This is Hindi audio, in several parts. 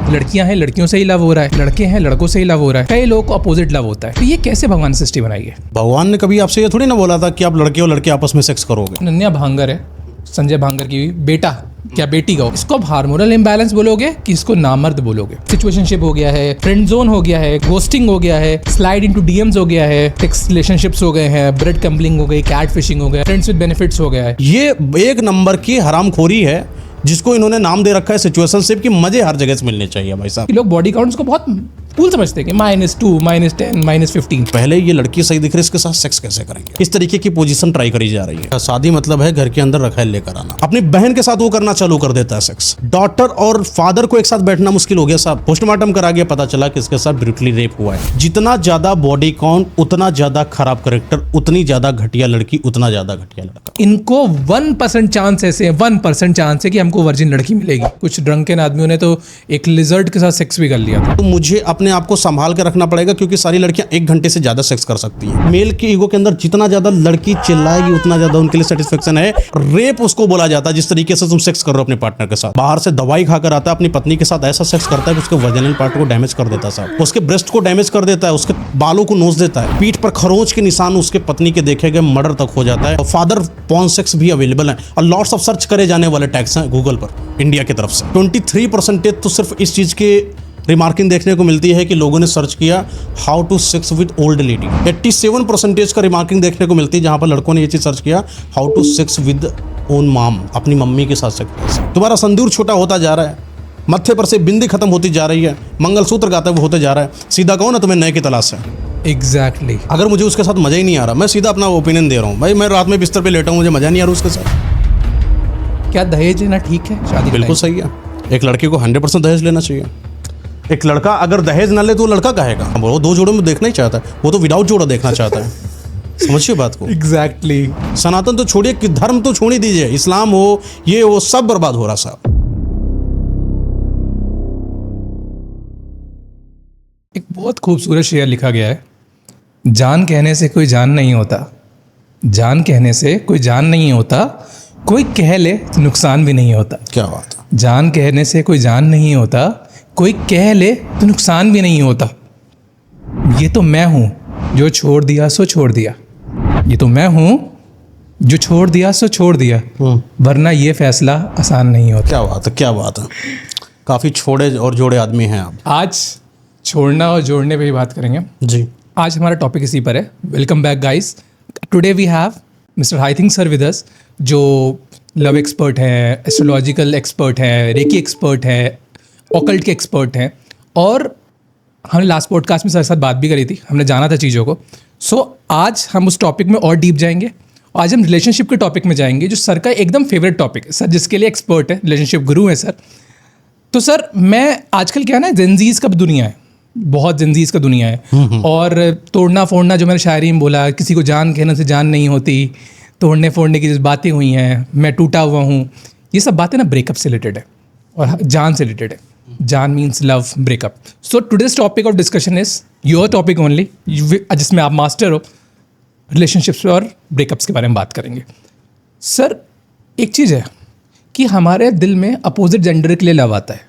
लड़कियां हैं लड़कियों से ही लव हो रहा है, लड़के हैं लड़कों से ही लव हो रहा है, कई लोगों को अपोजिट लव होता है। तो ये कैसे भगवान ने सृष्टि बनाई है? भगवान ने कभी आपसे ये थोड़ी ना बोला था कि आप लड़के और लड़के आपस में सेक्स करोगे। नन्या भांगर है, संजय भांगर की बेटा क्या बेटी का हो, इसको आप हार्मोनल इम्बैलेंस बोलोगे कि इसको नामर्द बोलोगे? सिचुएशनशिप हो गया है, फ्रेंड जोन हो गया है, घोस्टिंग हो गया है, स्लाइड इनटू डीएम्स हो गया है, टेक्स्ट रिलेशनशिप्स हो गए हैं, ब्रेड कम्बलिंग हो गई, कैट फिशिंग हो गया, फ्रेंड्स विद बेनिफिट्स हो गया है। ये एक नंबर की हरामखोरी है जिसको इन्होंने नाम दे रखा है सिचुएशनशिप की। मजे हर जगह से मिलने चाहिए भाई साहब। लोग बॉडी काउंट्स को बहुत कूल समझते हैं कि -2, -10, -15। पहले ये लड़की सही दिख रही है, इसके साथ सेक्स कैसे करेंगे, इस तरीके की पोजीशन ट्राई करी जा रही है। शादी मतलब है घर के अंदर रखैल लेकर आना। अपनी बहन के साथ वो करना चालू कर देता है सेक्स। डॉटर और फादर को एक साथ बैठना मुश्किल हो गया साहब। पोस्टमार्टम करा गया, पता चला कि इसके साथ ब्रूटली रेप हुआ है। जितना ज्यादा बॉडी काउंट उतना ज्यादा खराब करेक्टर, उतनी ज्यादा घटिया लड़की, उतना ज्यादा घटिया लड़का। इनको 1% चांस ऐसे 1% चांस है कि हमको वर्जिन लड़की मिलेगी। कुछ ड्रंकन आदमियों ने तो एक लिजर्ड के साथ सेक्स भी कर लिया था। तो मुझे अपने आप को संभाल के रखना पड़ेगा क्योंकि सारी लड़कियां 1 घंटे से ज्यादा सेक्स कर सकती हैं। मेल के ईगो के अंदर जितना ज्यादा लड़की चिल्लाएगी उतना ज्यादा उनके लिए सेटिस्फेक्शन है। रेप उसको बोला जाता है जिस तरीके से तुम सेक्स कर रहे हो अपने पार्टनर के साथ। बाहर से दवाई खाकर आता है, अपनी पत्नी के साथ ऐसा सेक्स करता है कि उसके वजाइनल पार्ट को डैमेज कर देता है साहब, उसके ब्रेस्ट को डैमेज कर देता है, उसके बालों को नोच देता है, पीठ पर खरोंच के निशान उसके पत्नी के देखे गए मर्डर तक हो जाता है। फादर पॉर्न सेक्स भी अवेलेबल है और लॉट्स ऑफ सर्च करे जाने वाले टैग्स हैं गूगल पर इंडिया की तरफ से। 23% तो सिर्फ इस चीज के रिमार्किंग देखने को मिलती है कि लोगों ने सर्च किया how to sex with old lady. 87% का रिमार्किंग देखने को मिलती है जहां पर लड़कों ने ये चीज सर्च किया how to sex with own mom, अपनी मम्मी के साथ सेक्स। तुम्हारा संदूर छोटा होता जा रहा है, मत्थे पर से बिंदी खत्म होती जा रही है, मंगलसूत्र गायब होते जा रहा है। सीधा कहो ना तुम्हें नए की तलाश है। एग्जैक्टली। अगर मुझे उसके साथ मजा ही नहीं आ रहा, मैं सीधा अपना ओपिनियन दे रहा हूँ भाई, मैं रात में बिस्तर पे लेटा हूँ, मुझे मजा नहीं आ रहा उसके साथ। क्या दहेज लेना ठीक है शादी? बिल्कुल सही है। एक लड़के को 100% दहेज लेना चाहिए। एक लड़का अगर दहेज न ले तो लड़का कहेगा वो 2 जोड़ों में देखना ही चाहता है, वो तो विदाउट जोड़ा देखना चाहता है। समझिए बात को। एग्जैक्टली। सनातन तो छोड़िए कि धर्म तो छोड़ ही दीजिए, इस्लाम हो ये वो सब बर्बाद हो रहा साहब। एक बहुत खूबसूरत शेर लिखा गया है, जान कहने से कोई जान नहीं होता, जान कहने से कोई जान नहीं होता, कोई कह ले तो नुकसान भी नहीं होता। क्या बात है। जान कहने से कोई जान नहीं होता, कोई कह ले तो नुकसान भी नहीं होता। ये तो मैं हूँ जो छोड़ दिया सो छोड़ दिया, ये तो मैं हूँ जो छोड़ दिया सो छोड़ दिया, वरना ये फैसला आसान नहीं होता। क्या बात है, क्या बात है। काफ़ी छोड़े और जोड़े आदमी हैं आप। आज छोड़ना और जोड़ने पे ही बात करेंगे जी। आज हमारा टॉपिक इसी पर है। Welcome back guys. Today we have mister हाइथिंग सर विद अस, जो लव एक्सपर्ट हैं, एस्ट्रोलॉजिकल एक्सपर्ट हैं, रेकी एक्सपर्ट हैं, ऑकल्ट के एक्सपर्ट हैं। और हमने लास्ट पॉडकास्ट में सर साथ बात भी करी थी, हमने जाना था चीज़ों को। सो आज हम उस टॉपिक में और डीप जाएंगे। आज हम रिलेशनशिप के टॉपिक में जाएंगे जो सर का एकदम फेवरेट टॉपिक है। सर जिसके लिए एक्सपर्ट है, रिलेशनशिप गुरु है सर। तो सर मैं आजकल क्या है ना, जेनजीज का दुनिया है, बहुत जेनजीज का दुनिया है। और तोड़ना फोड़ना जो मैंने शायरी में बोला, किसी को जान कहने से जान नहीं होती, तोड़ने फोड़ने की जो बातें हुई हैं, मैं टूटा हुआ हूँ, ये सब बातें ना ब्रेकअप से रिलेटेड है और जान से रिलेटेड है। जान means love, breakup. So today's topic of discussion is your topic only, जिसमें आप मास्टर हो। रिलेशनशिप्स और ब्रेकअप्स के बारे में बात करेंगे। सर एक चीज़ है कि हमारे दिल में अपोजिट जेंडर के लिए लव आता है।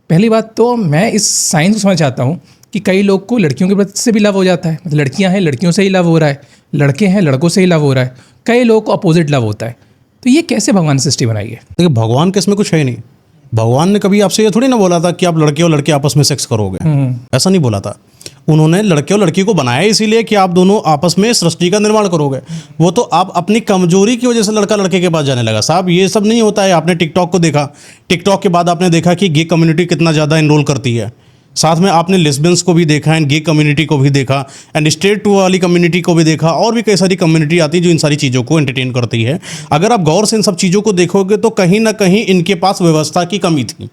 पहली बात तो मैं इस साइंस को समझ चाहता हूँ कि कई लोग को लड़कियों के प्रति से भी लव हो जाता है, मतलब लड़कियां हैं लड़कियों से ही लव हो रहा है, लड़के हैं लड़कों से ही लव हो रहा है, कई लोगों को अपोजिट लव होता है। तो ये कैसे भगवान ने सृष्टि बनाई है? देखिए भगवान के इसमें कुछ है नहीं। भगवान ने कभी आपसे ये थोड़ी ना बोला था कि आप लड़के और लड़के आपस में सेक्स करोगे, ऐसा नहीं बोला था। उन्होंने लड़के और लड़की को बनाया इसीलिए कि आप दोनों आपस में सृष्टि का निर्माण करोगे। वो तो आप अपनी कमजोरी की वजह से लड़का लड़के के पास जाने लगा साहब। ये सब नहीं होता है। आपने टिकटॉक को देखा, टिकटॉक के बाद आपने देखा कि गे कम्युनिटी कितना ज़्यादा इनरोल करती है। साथ में आपने लेस्बियंस को भी देखा एंड गे कम्युनिटी को भी देखा एंड स्ट्रेट टू वाली कम्युनिटी को भी देखा, और भी कई सारी कम्युनिटी आती है जो इन सारी चीज़ों को एंटरटेन करती है। अगर आप गौर से इन सब चीज़ों को देखोगे तो कहीं ना कहीं इनके पास व्यवस्था की कमी थी।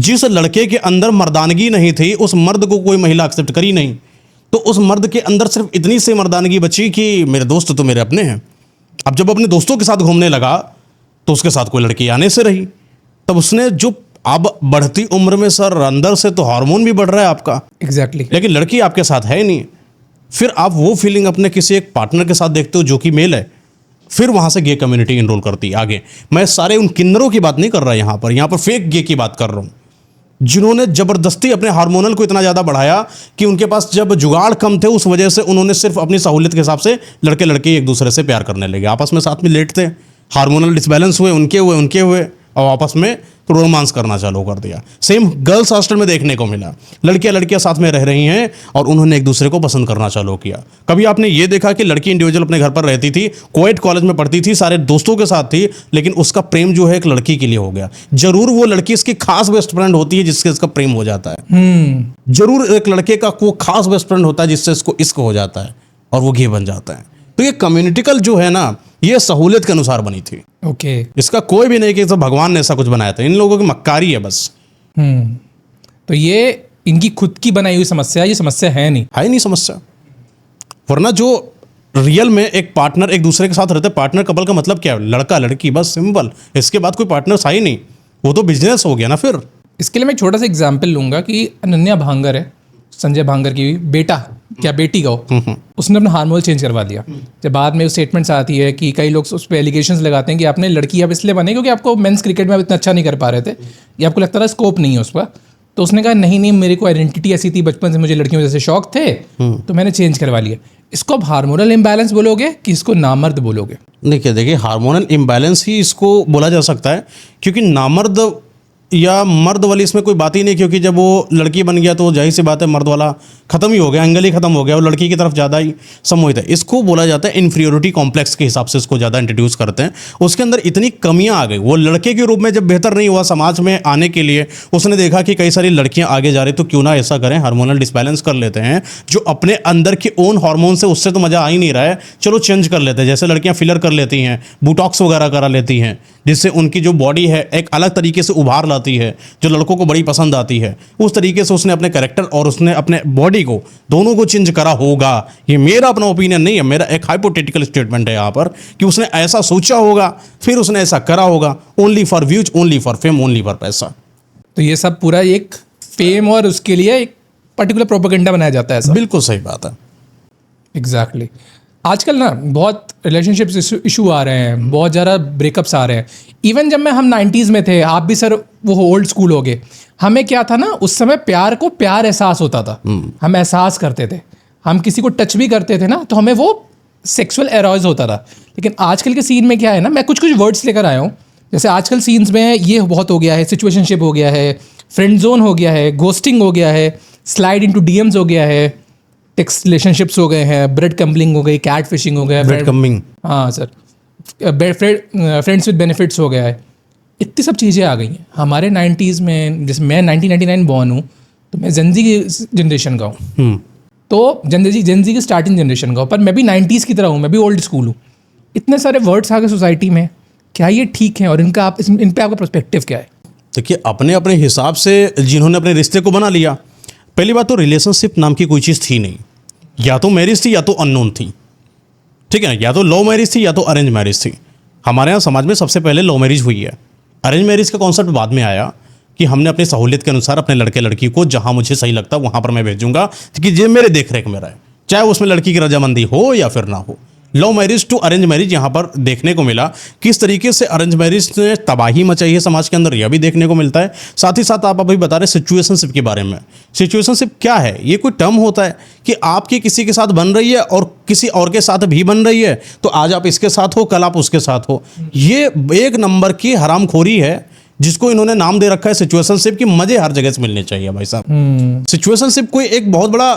जिस लड़के के अंदर मर्दानगी नहीं थी उस मर्द को कोई महिला एक्सेप्ट करी नहीं, तो उस मर्द के अंदर सिर्फ इतनी सी मर्दानगी बची कि मेरे दोस्त तो मेरे अपने हैं। अब जब अपने दोस्तों के साथ घूमने लगा तो उसके साथ कोई लड़की आने से रही, तब उसने जो अब बढ़ती उम्र में सर अंदर से तो हार्मोन भी बढ़ रहा है आपका। एग्जैक्टली। लेकिन लड़की आपके साथ है ही नहीं। फिर आप वो फीलिंग अपने किसी एक पार्टनर के साथ देखते हो जो कि मेल है, फिर वहां से गे कम्युनिटी इनरोल करती है आगे। मैं सारे उन किन्नरों की बात नहीं कर रहा यहाँ पर फेक गे की बात कर रहा हूँ। जिन्होंने जबरदस्ती अपने हार्मोनल को इतना ज़्यादा बढ़ाया कि उनके पास जब जुगाड़ कम थे, उस वजह से उन्होंने सिर्फ अपनी सहूलियत के हिसाब से लड़के लड़के एक दूसरे से प्यार करने लगे, आपस में साथ में लेटते, हार्मोनल डिसबैलेंस हुए, उनके हुए और आपस में रोमांस करना चालू कर दिया। सेम गर्ल्स हॉस्टल में देखने को मिला, लड़कियां लड़कियां साथ में रह रही हैं और उन्होंने एक दूसरे को पसंद करना चालू किया। कभी आपने ये देखा कि लड़की इंडिविजुअल अपने घर पर रहती थी, कोएड कॉलेज में पढ़ती थी, सारे दोस्तों के साथ थी, लेकिन उसका प्रेम जो है एक लड़की के लिए हो गया। जरूर वो लड़की इसकी खास बेस्ट फ्रेंड होती है जिससे इसका प्रेम हो जाता है, जरूर एक लड़के का वो खास बेस्ट फ्रेंड होता है जिससे इसको इश्क हो जाता है और वो घी बन जाता है। तो ये कम्युनिटिकल जो है ना, ये सहूलियत के अनुसार बनी थी। ओके। इसका कोई भी नहीं कि तो भगवान ने ऐसा कुछ बनाया था, इन लोगों की मक्कारी है बस। तो ये इनकी खुद की बनाई हुई समस्या है, ये समस्या है नहीं समस्या। वरना जो रियल में एक पार्टनर एक दूसरे के साथ रहते, पार्टनर कपल का मतलब क्या है? लड़का लड़की, बस सिंपल। इसके बाद कोई पार्टनर था ही नहीं, वो तो बिजनेस हो गया ना फिर। इसके लिए मैं एक छोटा सा एग्जाम्पल लूंगा कि अनन्या भांगर है, संजय भांगर की बेटा क्या बेटी का हो, उसने अपना हार्मोन चेंज करवा दिया। जब बाद में स्टेटमेंट्स आती है कि कई लोग उस पर एलिगेशंस लगाते हैं कि आपने लड़की अब इसलिए बने क्योंकि आपको मेंस क्रिकेट में अब इतना अच्छा नहीं कर पा रहे थे, या आपको लगता था स्कोप नहीं है उस पर। तो उसने कहा नहीं, मेरे को आइडेंटिटी ऐसी थी, बचपन से मुझे लड़कियों जैसे शौक थे, तो मैंने चेंज करवा लिया। इसको अब हार्मोनल इम्बैलेंस बोलोगे कि इसको नामर्द बोलोगे? देखिए हार्मोनल इम्बैलेंस ही इसको बोला जा सकता है, क्योंकि नामर्द या मर्द वाली इसमें कोई बात ही नहीं, क्योंकि जब वो लड़की बन गया तो जाहिर सी बात है मर्द वाला खत्म ही हो गया, एंगल ही खत्म हो गया, वो लड़की की तरफ ज़्यादा ही सम्मोहित है। इसको बोला जाता है इन्फीरियोरिटी कॉम्प्लेक्स के हिसाब से इसको ज़्यादा इंट्रोड्यूस करते हैं। उसके अंदर इतनी कमियां आ गई, वो लड़के के रूप में जब बेहतर नहीं हुआ समाज में आने के लिए, उसने देखा कि कई सारी लड़कियां आगे जा रही, तो क्यों ना ऐसा करें, हार्मोनल डिसबैलेंस कर लेते हैं। जो अपने अंदर के ओन हार्मोन से उससे तो मज़ा आ ही नहीं रहा है, चलो चेंज कर लेते हैं। जैसे लड़कियां फिलर कर लेती हैं, बोटॉक्स वगैरह करा लेती हैं, जिससे उनकी जो बॉडी है एक अलग तरीके से उभार लाती है, जो लड़कों को बड़ी पसंद आती है। उस तरीके से उसने अपने कैरेक्टर और उसने अपने बॉडी को, दोनों को चेंज करा होगा। ये मेरा अपना ओपिनियन नहीं है, मेरा एक हाइपोथेटिकल स्टेटमेंट है यहाँ पर, कि उसने ऐसा सोचा होगा, फिर उसने ऐसा करा होगा, only for views, only for fame, only for पैसा। तो ये सब पूरा एक फेम और उसके लिए एक पर्टिकुलर प्रोपेगेंडा बनाया जाता है। बिल्कुल सही बात है। एग्जैक्टली। आजकल ना बहुत रिलेशनशिप्स इशू आ रहे हैं, बहुत ज़्यादा ब्रेकअप्स आ रहे हैं। इवन जब हम 90s में थे, आप भी सर वो ओल्ड स्कूल हो गए, हमें क्या था ना, उस समय प्यार को प्यार एहसास होता था, हम एहसास करते थे। हम किसी को टच भी करते थे ना, तो हमें वो सेक्सुअल एरोज होता था। लेकिन आजकल के सीन में क्या है ना, मैं कुछ वर्ड्स लेकर आया हूँ। जैसे आजकल सीन्स में ये बहुत हो गया है, सिचुएशनशिप हो गया है, फ्रेंड जोन हो गया है, घोस्टिंग हो गया है, स्लाइड इनटू डीएम्स हो गया है, टेक्स्ट रिलेशनशिप्स हो गए हैं, ब्रेड कम्बलिंग हो गई, कैट फिशिंग हो गया, ब्रेड कमिंग, हाँ सर, फ्रेंड्स विद बेनिफिट्स हो गया है। इतनी सब चीज़ें आ गई हैं। हमारे 90s में, जैसे मैं 1999 बॉर्न हूँ, तो मैं जेनजी की जनरेशन का हूँ, तो जेनजी की स्टार्टिंग जनरेशन का हूँ, पर मैं भी 90s की तरह हूँ, मैं भी ओल्ड स्कूल हूँ। इतने सारे वर्ड्स आ गए सोसाइटी में, क्या ये ठीक है? और इन पे आपका पर्सपेक्टिव क्या है? देखिए, अपने अपने हिसाब से जिन्होंने अपने रिश्ते को बना लिया, पहली बात तो रिलेशनशिप नाम की कोई चीज़ थी नहीं। या तो मैरिज थी या तो अननोन थी, ठीक है ना, या तो लव मैरिज थी या तो अरेंज मैरिज थी। हमारे यहाँ समाज में सबसे पहले लव मैरिज हुई है, अरेंज मैरिज का कॉन्सेप्ट बाद में आया कि हमने अपनी सहूलियत के अनुसार अपने लड़के लड़की को जहाँ मुझे सही लगता वहाँ पर मैं भेजूंगा, कि ये मेरे देख रेख में रहे, चाहे उसमें लड़की की रजामंदी हो या फिर ना हो। Love marriage to arrange marriage यहाँ पर देखने को मिला, किस तरीके से अरेंज मैरिज ने तबाही मचाई है समाज के अंदर, यह भी देखने को मिलता है। साथ ही साथ आप अभी बता रहे सिचुएशनशिप के बारे में। सिचुएशनशिप क्या है? ये कोई टर्म होता है कि आपकी किसी के साथ बन रही है और किसी और के साथ भी बन रही है, तो आज आप इसके साथ हो, कल आप उसके साथ हो। ये एक नंबर की हरामखोरी है जिसको इन्होंने नाम दे रखा है सिचुएशनशिप, की मजे हर जगह से मिलने चाहिए भाई साहब। सिचुएशनशिप कोई एक बहुत बड़ा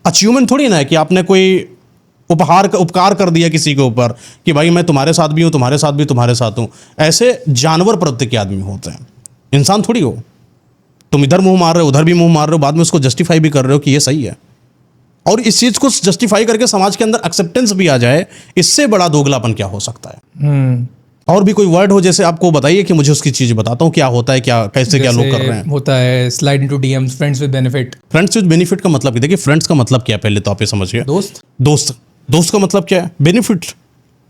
अचीवमेंट थोड़ी ना है कि आपने कोई उपकार कर दिया किसी के ऊपर कि भाई मैं तुम्हारे साथ भी हूँ, तुम्हारे साथ भी तुम्हारे साथ हूँ। ऐसे जानवर प्रवृत्ति के आदमी होते हैं, इंसान थोड़ी हो। तुम इधर मुंह मार रहे हो, उधर भी मुंह मार रहे हो, बाद में उसको जस्टिफाई भी कर रहे हो कि ये सही है, और इस चीज़ को जस्टिफाई करके समाज के अंदर एक्सेप्टेंस भी आ जाए, इससे बड़ा दोगलापन क्या हो सकता है? और भी कोई वर्ड हो जैसे आपको बताइए कि मुझे उसकी चीज़ बताता हूँ क्या होता है, क्या कैसे क्या लोग कर रहे हैं। होता है slide into DMs, friends with benefit. Friends with benefit का मतलब, देखिए फ्रेंड्स का मतलब क्या है पहले तो आप ये समझिए। दोस्त का मतलब क्या है? बेनिफिट।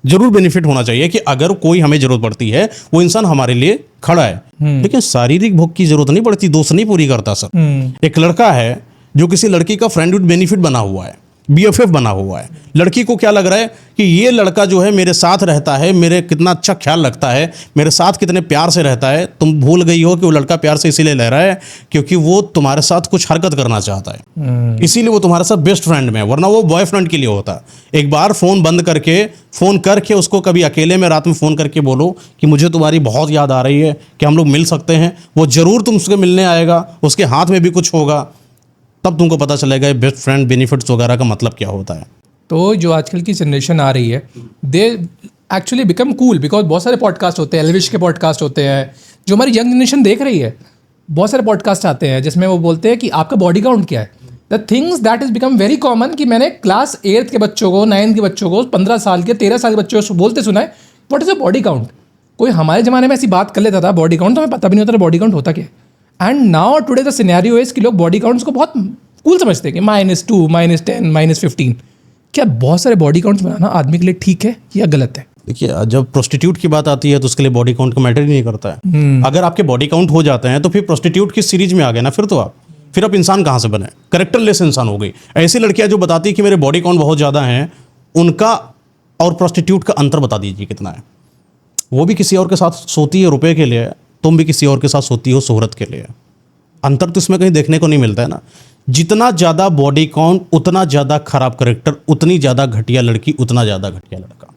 जरूर बेनिफिट होना चाहिए कि अगर कोई हमें जरूरत पड़ती है वो इंसान हमारे लिए खड़ा है, लेकिन शारीरिक भोग की जरूरत नहीं पड़ती, दोस्त नहीं पूरी करता सर। एक लड़का है जो किसी लड़की का फ्रेंड विद बेनिफिट बना हुआ है, BFF बना हुआ है। लड़की को क्या लग रहा है कि ये लड़का जो है मेरे साथ रहता है, मेरे कितना अच्छा ख्याल रखता है, मेरे साथ कितने प्यार से रहता है। तुम भूल गई हो कि वो लड़का प्यार से इसीलिए ले रहा है क्योंकि वो तुम्हारे साथ कुछ हरकत करना चाहता है, इसीलिए वो तुम्हारे साथ बेस्ट फ्रेंड में है, वरना वो बॉयफ्रेंड के लिए होता है। एक बार फ़ोन बंद करके, फ़ोन करके उसको कभी अकेले में रात में फ़ोन करके बोलो कि मुझे तुम्हारी बहुत याद आ रही है, कि हम लोग मिल सकते हैं। वो ज़रूर तुमसे मिलने आएगा, उसके हाथ में भी कुछ होगा, तब तुमको पता चलेगा ये बेस्ट फ्रेंड बेनिफिट्स वगैरह का मतलब क्या होता है। तो जो आजकल की जनरेशन आ रही है, they actually become cool because बहुत सारे पॉडकास्ट होते हैं, एलविश के पॉडकास्ट होते हैं जो हमारी यंग जनरेशन देख रही है। बहुत सारे पॉडकास्ट आते हैं जिसमें वो बोलते हैं कि आपका बॉडी काउंट क्या है। The things that is become very common कि मैंने क्लास 8th के बच्चों को, 9th के बच्चों को, 15 साल के, 13 साल के बच्चों को बोलते सुना है what is a body count. कोई हमारे ज़माने में ऐसी बात कर लेता था बॉडी काउंट, तो हमें पता भी नहीं होता था बॉडी काउंट होता क्या। And now today the scenario is कि लोग बॉडी काउंट्स को बहुत कूल समझते हैं कि -2, -10, -15। क्या बहुत सारे बॉडी काउंट्स बनाना आदमी के लिए ठीक है या गलत है? देखिए, जब प्रोस्टिट्यूट की बात आती है तो उसके लिए बॉडी काउंट का मैटर ही नहीं करता है। अगर आपके बॉडी काउंट हो जाते हैं तो फिर प्रोस्टिट्यूट की सीरीज में आ गए ना, फिर आप इंसान कहाँ से बने? कैरेक्टरलेस इंसान हो गई। ऐसी लड़कियां जो बताती है कि मेरे बॉडी काउंट बहुत ज़्यादा है, उनका और प्रोस्टिट्यूट का अंतर बता दीजिए कितना है। वो भी किसी और के साथ सोती है रुपए के लिए, तुम भी किसी और के साथ सोती हो शोहरत के लिए। अंतर तो इसमें कहीं देखने को नहीं मिलता है ना। जितना ज़्यादा बॉडी काउंट उतना ज़्यादा खराब करेक्टर, उतनी ज़्यादा घटिया लड़की, उतना ज़्यादा घटिया लड़का।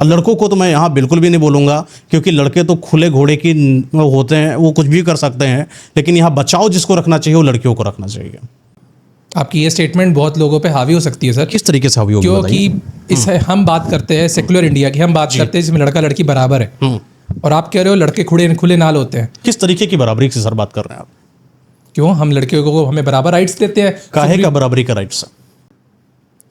और लड़कों को तो मैं यहाँ बिल्कुल भी नहीं बोलूँगा, क्योंकि लड़के तो खुले घोड़े की होते हैं, वो कुछ भी कर सकते हैं। लेकिन यहाँ बचाव जिसको रखना चाहिए वो लड़कियों को रखना चाहिए। आपकी ये स्टेटमेंट बहुत लोगों पे हावी हो सकती है सर। किस तरीके से हावी होगी बताइए? क्योंकि इस हम बात करते हैं सेक्युलर इंडिया की, हम बात करते हैं जिसमें लड़का लड़की बराबर है, और आप कह रहे हो लड़के खुले नाल होते हैं। किस तरीके की बराबरी से सर बात कर रहे हैं आप? क्यों? हम लड़कियों को हमें बराबर राइट्स देते हैं। काहे का बराबरी का राइट्स?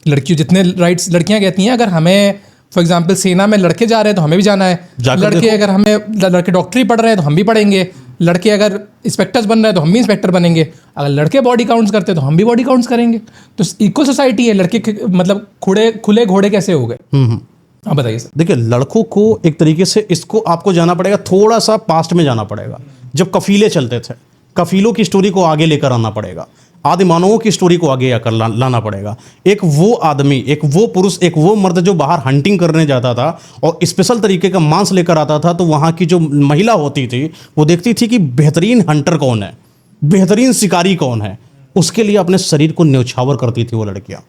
लड़कियों जितने राइट्स लड़कियां कहती हैं, अगर हमें फॉर एग्जांपल सेना में लड़के जा रहे हैं तो हमें भी जाना है। लड़के अगर लड़के डॉक्टरी पढ़ रहे हैं तो हम भी पढ़ेंगे। लड़के अगर इंस्पेक्टर्स बन रहे हैं तो हम भी इंस्पेक्टर बनेंगे। अगर लड़के बॉडी काउंट्स करते हैं तो हम भी बॉडी काउंट्स करेंगे। तो इक्वल सोसाइटी है। लड़के मतलब खुले घोड़े कैसे हो गए? हाँ बताइए सर। देखिए, लड़कों को एक तरीके से इसको आपको जाना पड़ेगा, थोड़ा सा पास्ट में जाना पड़ेगा। जब कफीले चलते थे, कफीलों की स्टोरी को आगे लेकर आना पड़ेगा। आदि मानवों की स्टोरी को आगे आकर लाना पड़ेगा। एक वो आदमी, एक वो पुरुष, एक वो मर्द जो बाहर हंटिंग करने जाता था और स्पेशल तरीके का मांस लेकर आता था, तो वहाँ की जो महिला होती थी वो देखती थी कि बेहतरीन हंटर कौन है, बेहतरीन शिकारी कौन है। उसके लिए अपने शरीर को न्यौछावर करती थी वो लड़कियाँ।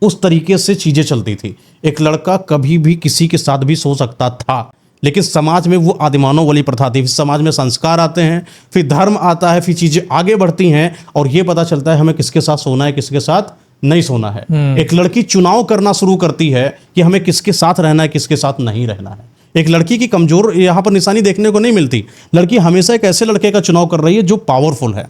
उस तरीके से चीज़ें चलती थी। एक लड़का कभी भी किसी के साथ भी सो सकता था, लेकिन समाज में वो आदिमानव वाली प्रथा थी। फिर समाज में संस्कार आते हैं, फिर धर्म आता है, फिर चीज़ें आगे बढ़ती हैं और ये पता चलता है हमें किसके साथ सोना है, किसके साथ नहीं सोना है। एक लड़की चुनाव करना शुरू करती है कि हमें किसके साथ रहना है, किसके साथ नहीं रहना है। एक लड़की की कमज़ोर यहाँ पर निशानी देखने को नहीं मिलती। लड़की हमेशा एक ऐसे लड़के का चुनाव कर रही है जो पावरफुल है,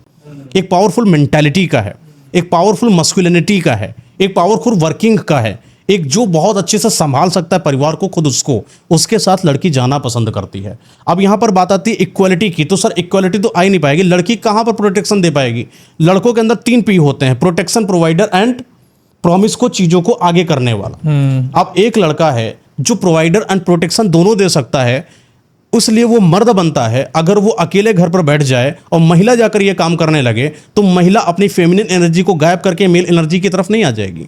एक पावरफुल मेंटालिटी का है, एक पावरफुल मस्कुलिनिटी का है, एक पावरफुल वर्किंग का है, एक जो बहुत अच्छे से संभाल सकता है परिवार को, खुद उसके साथ लड़की जाना पसंद करती है। अब यहाँ पर बात आती है इक्वालिटी की, तो सर इक्वालिटी तो आ ही नहीं पाएगी। लड़की कहाँ पर प्रोटेक्शन दे पाएगी? लड़कों के अंदर 3 P होते हैं, प्रोटेक्शन, प्रोवाइडर एंड प्रॉमिस को चीज़ों को आगे करने वाला। अब एक लड़का है जो प्रोवाइडर एंड प्रोटेक्शन दोनों दे सकता है, इसलिए वो मर्द बनता है। अगर वो अकेले घर पर बैठ जाए और महिला जाकर ये काम करने लगे तो महिला अपनी फेमिनिन एनर्जी को गायब करके मेल एनर्जी की तरफ नहीं आ जाएगी।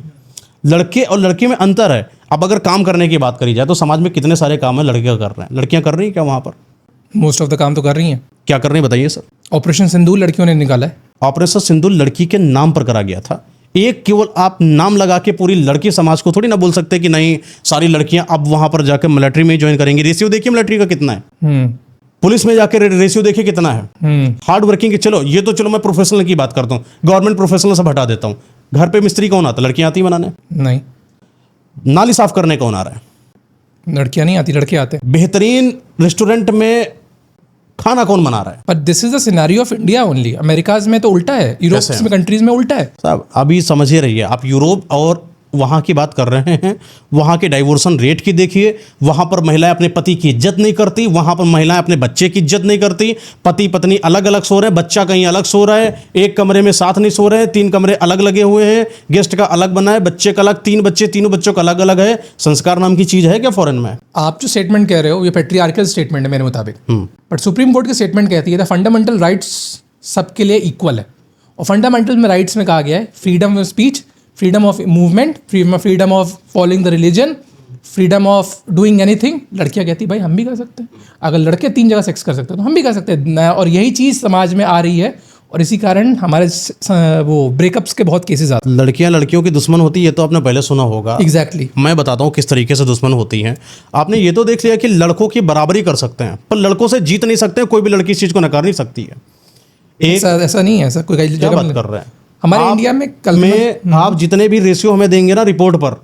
लड़के और लड़की में अंतर है। अब अगर काम करने की बात करी जाए तो समाज में कितने सारे काम है लड़के कर रहे हैं, लड़कियां कर रही हैं क्या वहाँ पर? मोस्ट ऑफ द काम तो कर रही हैं। क्या कर रही हैं बताइए सर? ऑपरेशन सिंदूर लड़कियों ने निकाला है। ऑपरेशन सिंदूर लड़की के नाम पर करा गया था। एक केवल आप नाम लगा के पूरी लड़की समाज को थोड़ी ना बोल सकते कि नहीं सारी लड़कियां अब वहां पर जाकर मिलिट्री में ज्वाइन करेंगी। रेशियो देखिए मिलिट्री का कितना है, पुलिस में जाकर रेशियो देखिए कितना है। हार्ड वर्किंग के चलो मैं प्रोफेशनल की बात करता हूँ, गवर्नमेंट प्रोफेशनल सब हटा देता हूँ। घर पे मिस्त्री कौन आता? लड़कियां आती बनाने? नहीं। नाली साफ करने कौन आ रहा है? लड़कियां नहीं आती, लड़के आते हैं। बेहतरीन रेस्टोरेंट में खाना कौन बना रहा है? But this is the scenario of India only. Americas में तो उल्टा है, यूरोप में कंट्रीज में उल्टा है। साहब अभी समझिए रहिए, आप यूरोप और वहाँ की बात कर रहे हैं, वहाँ के डाइवोर्सन रेट की देखिए। वहाँ पर महिलाएं अपने पति की इज्जत नहीं करती, वहाँ पर महिलाएं अपने बच्चे की इज्जत नहीं करती। पति पत्नी अलग अलग सो रहे हैं, बच्चा कहीं अलग सो रहा है, एक कमरे में साथ नहीं सो रहे हैं, 3 कमरे अलग लगे हुए हैं, गेस्ट का अलग बना है, बच्चे का अलग, 3 बच्चे, तीनों बच्चों का अलग अलग है। संस्कार नाम की चीज़ है क्या फॉरेन में? आप जो स्टेटमेंट कह रहे हो ये पेट्रियार्कल स्टेटमेंट है मेरे मुताबिक, बट सुप्रीम कोर्ट की स्टेटमेंट कहती है द फंडामेंटल राइट्स सबके लिए इक्वल है। और फंडामेंटल में राइट्स में कहा गया है freedom of speech, freedom of movement, freedom of following the religion, freedom of doing anything. लड़कियां कहती भाई हम भी कर सकते हैं, अगर लड़के 3 जगह सेक्स कर सकते हैं तो हम भी कर सकते हैं। और यही चीज़ समाज में आ रही है और इसी कारण हमारे वो ब्रेकअप्स के बहुत केसेस आते लड़कियां लड़कियों की दुश्मन होती है, ये तो आपने पहले सुना होगा। हैं। एग्जैक्टली। मैं बताता हूँ किस तरीके से दुश्मन होती हैं। आपने ये तो देख लिया कि लड़कों की बराबरी कर सकते हैं, पर लड़कों से जीत नहीं सकते। कोई भी लड़की इस चीज़ को नकार नहीं सकती है। एक ऐसा नहीं है, ऐसा कोई कई क्या जगह बात कर रहे हैं हमारे आप इंडिया में कल में आप जितने भी रेशियो हमें देंगे ना रिपोर्ट पर,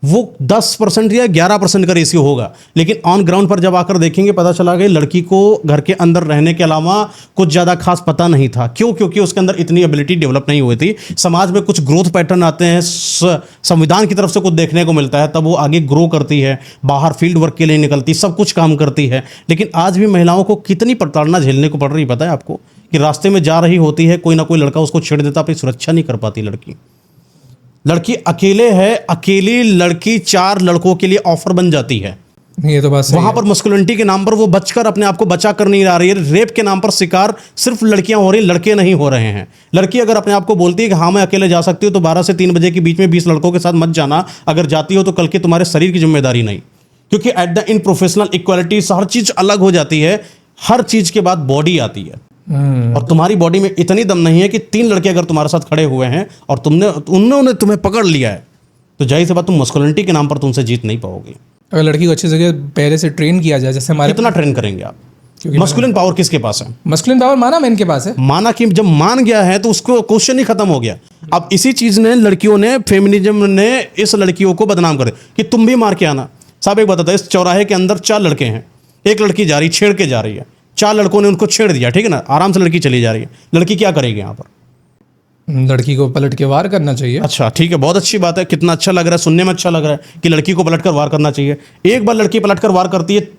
वो 10% या 11% का रेशियो होगा, लेकिन ऑन ग्राउंड पर जब आकर देखेंगे पता चला कि लड़की को घर के अंदर रहने के अलावा कुछ ज़्यादा खास पता नहीं था। क्यों? क्योंकि उसके अंदर इतनी एबिलिटी डेवलप नहीं हुई थी। समाज में कुछ ग्रोथ पैटर्न आते हैं, संविधान की तरफ से कुछ देखने को मिलता है, तब वो आगे ग्रो करती है, बाहर फील्ड वर्क के लिए निकलती, सब कुछ काम करती है। लेकिन आज भी महिलाओं को कितनी प्रताड़ना झेलने को पड़ रही पता है आपको? कि रास्ते में जा रही होती है, कोई ना कोई लड़का उसको छेड़ देता, अपनी सुरक्षा नहीं कर पाती लड़की अकेले है, अकेली लड़की 4 लड़कों के लिए ऑफर बन जाती है। ये तो बात सही वहां है। पर मस्कुलिनिटी के नाम पर वो बचकर अपने आप को बचा कर नहीं आ रही है। रेप के नाम पर शिकार सिर्फ लड़कियां हो रही, लड़के नहीं हो रहे हैं। लड़की अगर अपने आप को बोलती है कि हाँ मैं अकेले जा सकती हूँ, तो 12 से 3 बजे के बीच में 20 लड़कों के साथ मत जाना। अगर जाती हो तो कल के तुम्हारे शरीर की जिम्मेदारी नहीं, क्योंकि at the in professional equality हर चीज अलग हो जाती है। हर चीज के बाद बॉडी आती है, और तुम्हारी बॉडी में इतनी दम नहीं है कि 3 लड़के अगर तुम्हारे साथ खड़े हुए हैं और उन्होंने तुम्हें पकड़ लिया है, तो जाहिर सी बात तुम मस्कुलिनिटी के नाम पर तुमसे जीत नहीं पाओगे। अगर लड़की को अच्छी जगह पहले से ट्रेन किया जाए, जैसे हमारे कितना ट्रेन करेंगे आप? मस्कुलिन पावर किसके पास है? मस्कुलिन पावर माना मैन के पास है। माना कि जब मान गया है तो उसको क्वेश्चन ही खत्म हो गया। अब इसी चीज ने लड़कियों ने, फेमिनिज्म ने इस लड़कियों को बदनाम कर दिया कि तुम भी मार के आना। साहब एक बताता है, इस चौराहे के अंदर 4 लड़के हैं, एक लड़की जा रही छेड़ के जा रही है, 4 लड़कों ने उनको छेड़ दिया, ठीक है ना, आराम से लड़की चली जा रही है। लड़की क्या करेगी यहाँ पर? लड़की को पलट के वार करना चाहिए। अच्छा ठीक है, बहुत अच्छी बात है, कितना अच्छा लग रहा है, सुनने में अच्छा लग रहा है कि लड़की को पलटकर वार करना चाहिए। एक बार लड़की पलटकर वार करती है,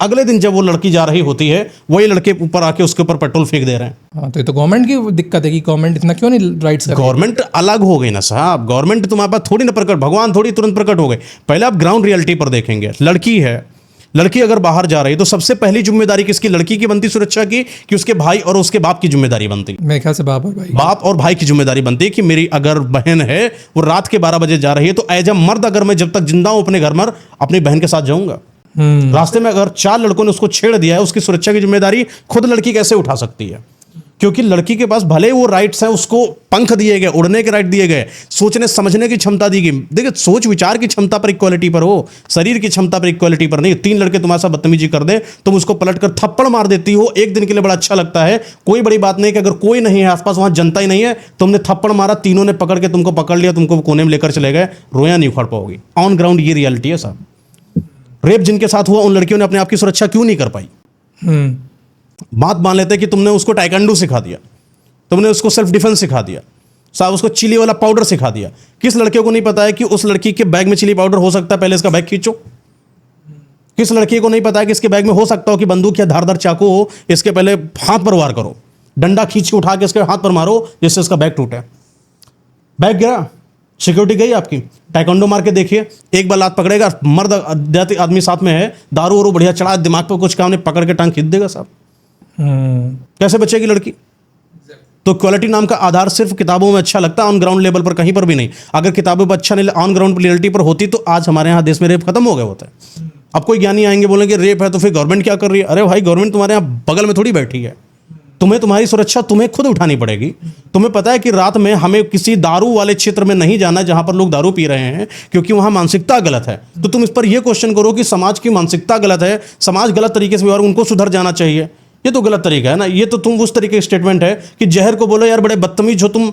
अगले दिन जब वो लड़की जा रही होती है, वही लड़के ऊपर आके उसके ऊपर पेट्रोल फेंक दे रहे हैं। हाँ, तो ये तो गवर्नमेंट की दिक्कत है कि गवर्नमेंट इतना क्यों नहीं राइट्स कर। गवर्नमेंट अलग हो गई ना साहब, गवर्नमेंट तुम्हारे पास थोड़ी ना प्रकट, भगवान थोड़ी तुरंत प्रकट हो गए। पहले आप ग्राउंड रियलिटी पर देखेंगे। लड़की है, लड़की अगर बाहर जा रही है तो सबसे पहली जिम्मेदारी किसकी? लड़की की बनती सुरक्षा की, कि उसके भाई और उसके बाप की जिम्मेदारी बनती? मेरे ख्याल से बाप और भाई, बाप और भाई की जिम्मेदारी बनती है कि मेरी अगर बहन है वो रात के 12 बजे जा रही है, तो एज अ मर्द अगर मैं जब तक जिंदा हूं अपने घर में अपनी बहन के साथ जाऊंगा। रास्ते में अगर 4 लड़कों ने उसको छेड़ दिया है, उसकी सुरक्षा की जिम्मेदारी खुद लड़की कैसे उठा सकती है? क्योंकि लड़की के पास भले वो राइट्स हैं, उसको पंख दिए गए, उड़ने के राइट दिए गए, सोचने समझने की क्षमता दी गई। देखिए, सोच विचार की क्षमता पर इक्वालिटी पर हो, शरीर की क्षमता पर इक्वालिटी पर नहीं। 3 लड़के तुम्हारे साथ बदतमीजी कर दे, तुम उसको पलट कर थप्पड़ मार देती हो, एक दिन के लिए बड़ा अच्छा लगता है, कोई बड़ी बात नहीं। कि अगर कोई नहीं है आसपास, वहां जनता ही नहीं है, तुमने थप्पड़ मारा, तीनों ने पकड़ के तुमको पकड़ लिया, तुमको कोने में लेकर चले गए, रोया नहीं उखाड़ पाओगी। ऑन ग्राउंड ये रियलिटी है साहब। रेप जिनके साथ हुआ, उन लड़कियों ने अपने आप की सुरक्षा क्यों नहीं कर पाई? बात मान लेते कि तुमने उसको टाइकेंडो सिखा दिया, तुमने उसको सेल्फ डिफेंस सिखा दिया, साहब उसको चिली वाला पाउडर सिखा दिया। किस लड़के को नहीं पता है कि उस लड़की के बैग में चिली पाउडर हो सकता है, पहले इसका बैग खींचो। किस लड़की को नहीं पता है कि इसके बैग में हो सकता हो कि बंदूक या धारदार चाकू हो, इसके पहले हाथ पर वार करो, डंडा खींच के उठा के इसके हाथ पर मारो जिससे इसका बैग टूटे। बैग गिरा, सिक्योरिटी गई आपकी। टाइकोंडो मार के देखिए, एक बार लात पकड़ेगा, मर्द आदमी साथ में है, दारू वारू बढ़िया चढ़ा, दिमाग पर कुछ काम नहीं, पकड़ के टांग खींच देगा साहब। कैसे बचेगी लड़की? तो क्वालिटी नाम का आधार सिर्फ किताबों में अच्छा लगता है, ऑन ग्राउंड लेवल पर कहीं पर भी नहीं। अगर किताबों पर अच्छा नहीं, ऑन ग्राउंड रियलिटी पर होती, तो आज हमारे यहाँ देश में रेप खत्म हो गया होता है। अब कोई ज्ञानी आएंगे बोलेंगे रेप है तो फिर गवर्नमेंट क्या कर रही है? अरे भाई, गवर्नमेंट तुम्हारे यहाँ बगल में थोड़ी बैठी है, तुम्हें तुम्हारी सुरक्षा तुम्हें खुद उठानी पड़ेगी। तुम्हें पता है कि रात में हमें किसी दारू वाले क्षेत्र में नहीं जाना जहां पर लोग दारू पी रहे हैं, क्योंकि वहां मानसिकता गलत है। तो तुम इस पर यह क्वेश्चन करो कि समाज की मानसिकता गलत है, समाज गलत तरीके से व्यवहार, उनको सुधर जाना चाहिए। ये तो गलत तरीका है ना। ये तो तुम उस तरीके की स्टेटमेंट है कि जहर को बोलो यार बड़े बदतमीज हो तुम,